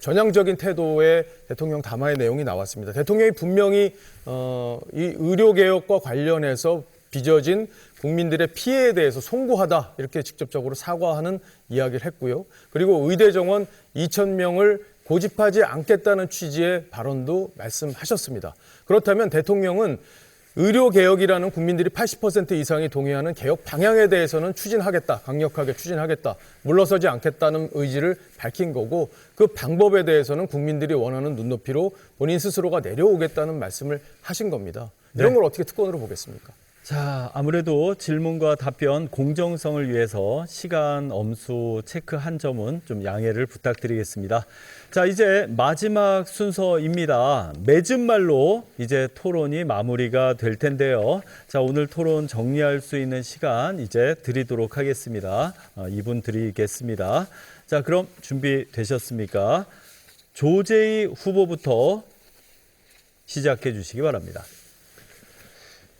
전향적인 태도의 대통령 담화의 내용이 나왔습니다. 대통령이 분명히 이 의료개혁과 관련해서 빚어진 국민들의 피해에 대해서 송구하다 이렇게 직접적으로 사과하는 이야기를 했고요. 그리고 의대 정원 2,000명을 고집하지 않겠다는 취지의 발언도 말씀하셨습니다. 그렇다면 대통령은 의료개혁이라는 국민들이 80% 이상이 동의하는 개혁 방향에 대해서는 추진하겠다, 강력하게 추진하겠다, 물러서지 않겠다는 의지를 밝힌 거고 그 방법에 대해서는 국민들이 원하는 눈높이로 본인 스스로가 내려오겠다는 말씀을 하신 겁니다. 이런 걸 어떻게 특권으로 보겠습니까? 자, 아무래도 질문과 답변 공정성을 위해서 시간 엄수 체크한 점은 좀 양해를 부탁드리겠습니다. 자, 이제 마지막 순서입니다. 맺은 말로 이제 토론이 마무리가 될 텐데요. 자, 오늘 토론 정리할 수 있는 시간 이제 드리도록 하겠습니다. 2분 드리겠습니다. 자, 그럼 준비되셨습니까? 조재희 후보부터 시작해 주시기 바랍니다.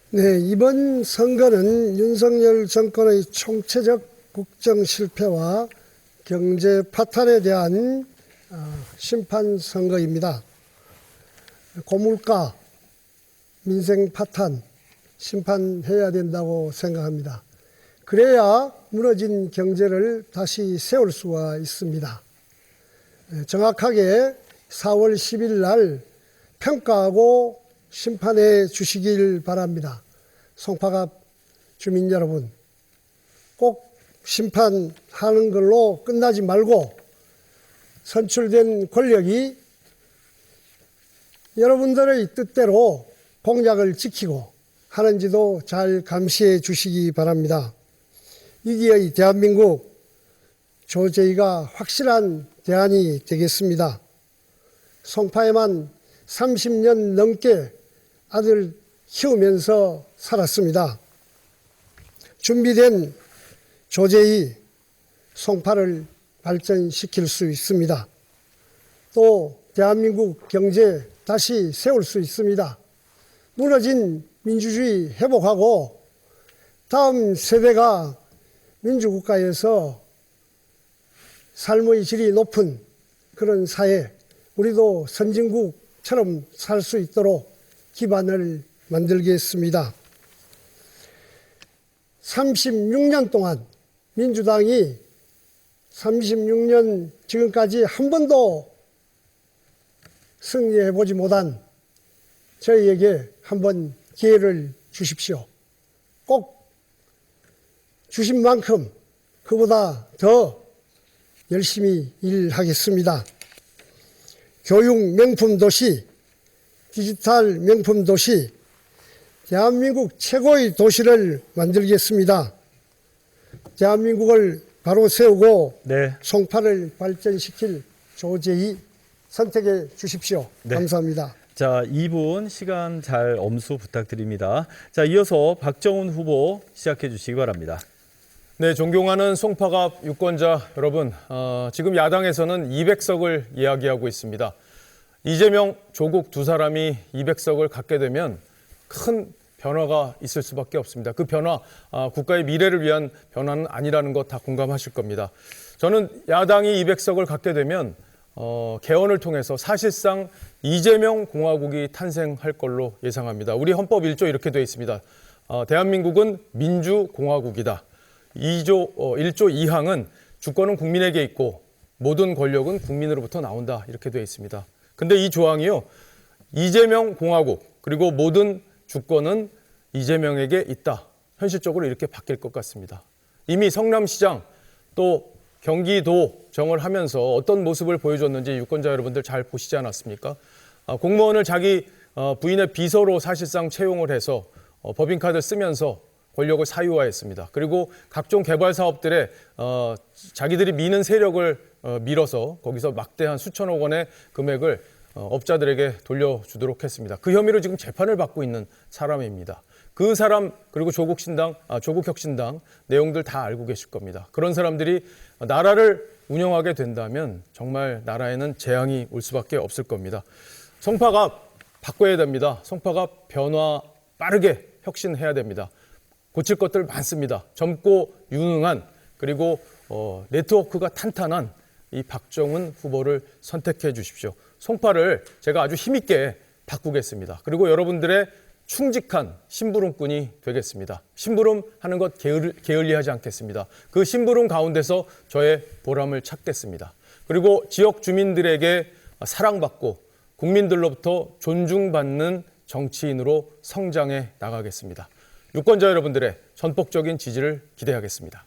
네, 이번 선거는 윤석열 정권의 총체적 국정 실패와 경제 파탄에 대한 심판 선거입니다. 고물가, 민생 파탄 심판해야 된다고 생각합니다. 그래야 무너진 경제를 다시 세울 수가 있습니다. 정확하게 4월 10일 날 평가하고 심판해 주시길 바랍니다. 송파갑 주민 여러분, 꼭 심판하는 걸로 끝나지 말고 선출된 권력이 여러분들의 뜻대로 공약을 지키고 하는지도 잘 감시해 주시기 바랍니다. 위기의 대한민국, 조재희가 확실한 대안이 되겠습니다. 송파에만 30년 넘게 아들 키우면서 살았습니다. 준비된 조재희, 송파를 발전시킬 수 있습니다. 또 대한민국 경제 다시 세울 수 있습니다. 무너진 민주주의 회복하고 다음 세대가 민주국가에서 삶의 질이 높은 그런 사회, 우리도 선진국처럼 살 수 있도록 기반을 만들겠습니다. 36년 동안 민주당이 36년 지금까지 한 번도 승리해보지 못한 저희에게 한번 기회를 주십시오. 꼭 주신 만큼 그보다 더 열심히 일하겠습니다. 교육 명품 도시, 디지털 명품 도시, 대한민국 최고의 도시를 만들겠습니다. 대한민국을 바로 세우고 송파를 발전시킬 조재희 선택해 주십시오. 감사합니다. 자, 2분 시간 잘 엄수 부탁드립니다. 자, 이어서 박정훈 후보 시작해 주시기 바랍니다. 네, 존경하는 송파갑 유권자 여러분, 지금 야당에서는 200석을 이야기하고 있습니다. 이재명, 조국 두 사람이 200석을 갖게 되면 큰 변화가 있을 수밖에 없습니다. 그 변화, 국가의 미래를 위한 변화는 아니라는 것 다 공감하실 겁니다. 저는 야당이 200석을 갖게 되면 개헌을 통해서 사실상 이재명 공화국이 탄생할 걸로 예상합니다. 우리 헌법 1조 이렇게 되어 있습니다. 대한민국은 민주공화국이다. 1조 2항은 주권은 국민에게 있고 모든 권력은 국민으로부터 나온다. 이렇게 되어 있습니다. 근데 이 조항이요, 이재명 공화국 그리고 모든 주권은 이재명에게 있다. 현실적으로 이렇게 바뀔 것 같습니다. 이미 성남시장 또 경기도 정을 하면서 어떤 모습을 보여줬는지 유권자 여러분들 잘 보시지 않았습니까? 공무원을 자기 부인의 비서로 사실상 채용을 해서 법인카드 쓰면서 권력을 사유화했습니다. 그리고 각종 개발 사업들에 자기들이 미는 세력을 밀어서 거기서 막대한 수천억 원의 금액을 업자들에게 돌려주도록 했습니다. 그 혐의로 지금 재판을 받고 있는 사람입니다. 그 사람 그리고 조국혁신당 내용들 다 알고 계실 겁니다. 그런 사람들이 나라를 운영하게 된다면 정말 나라에는 재앙이 올 수밖에 없을 겁니다. 송파갑 바꿔야 됩니다. 송파갑 변화 빠르게 혁신해야 됩니다. 고칠 것들 많습니다. 젊고 유능한 그리고 네트워크가 탄탄한 이 박정훈 후보를 선택해 주십시오. 송파를 제가 아주 힘있게 바꾸겠습니다. 그리고 여러분들의 충직한 심부름꾼이 되겠습니다. 심부름하는 것 게을리하지 않겠습니다. 그 심부름 가운데서 저의 보람을 찾겠습니다. 그리고 지역 주민들에게 사랑받고 국민들로부터 존중받는 정치인으로 성장해 나가겠습니다. 유권자 여러분들의 전폭적인 지지를 기대하겠습니다.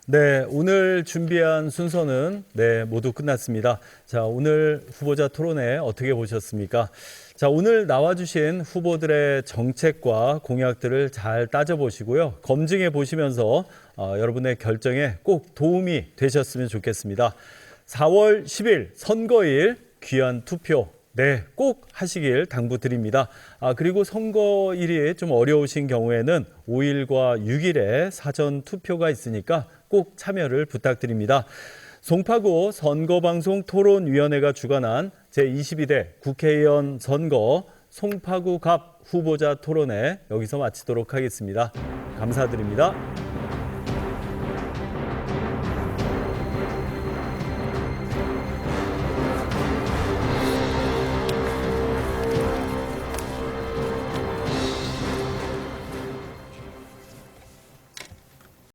네, 오늘 준비한 순서는 모두 끝났습니다. 자, 오늘 후보자 토론회 어떻게 보셨습니까? 자, 오늘 나와주신 후보들의 정책과 공약들을 잘 따져보시고요. 검증해 보시면서 여러분의 결정에 꼭 도움이 되셨으면 좋겠습니다. 4월 10일 선거일 귀한 투표 꼭 하시길 당부드립니다. 그리고 선거일이 좀 어려우신 경우에는 5일과 6일에 사전 투표가 있으니까 꼭 참여를 부탁드립니다. 송파구 선거방송 토론위원회가 주관한 제22대 국회의원 선거 송파구 갑 후보자 토론회 여기서 마치도록 하겠습니다. 감사드립니다.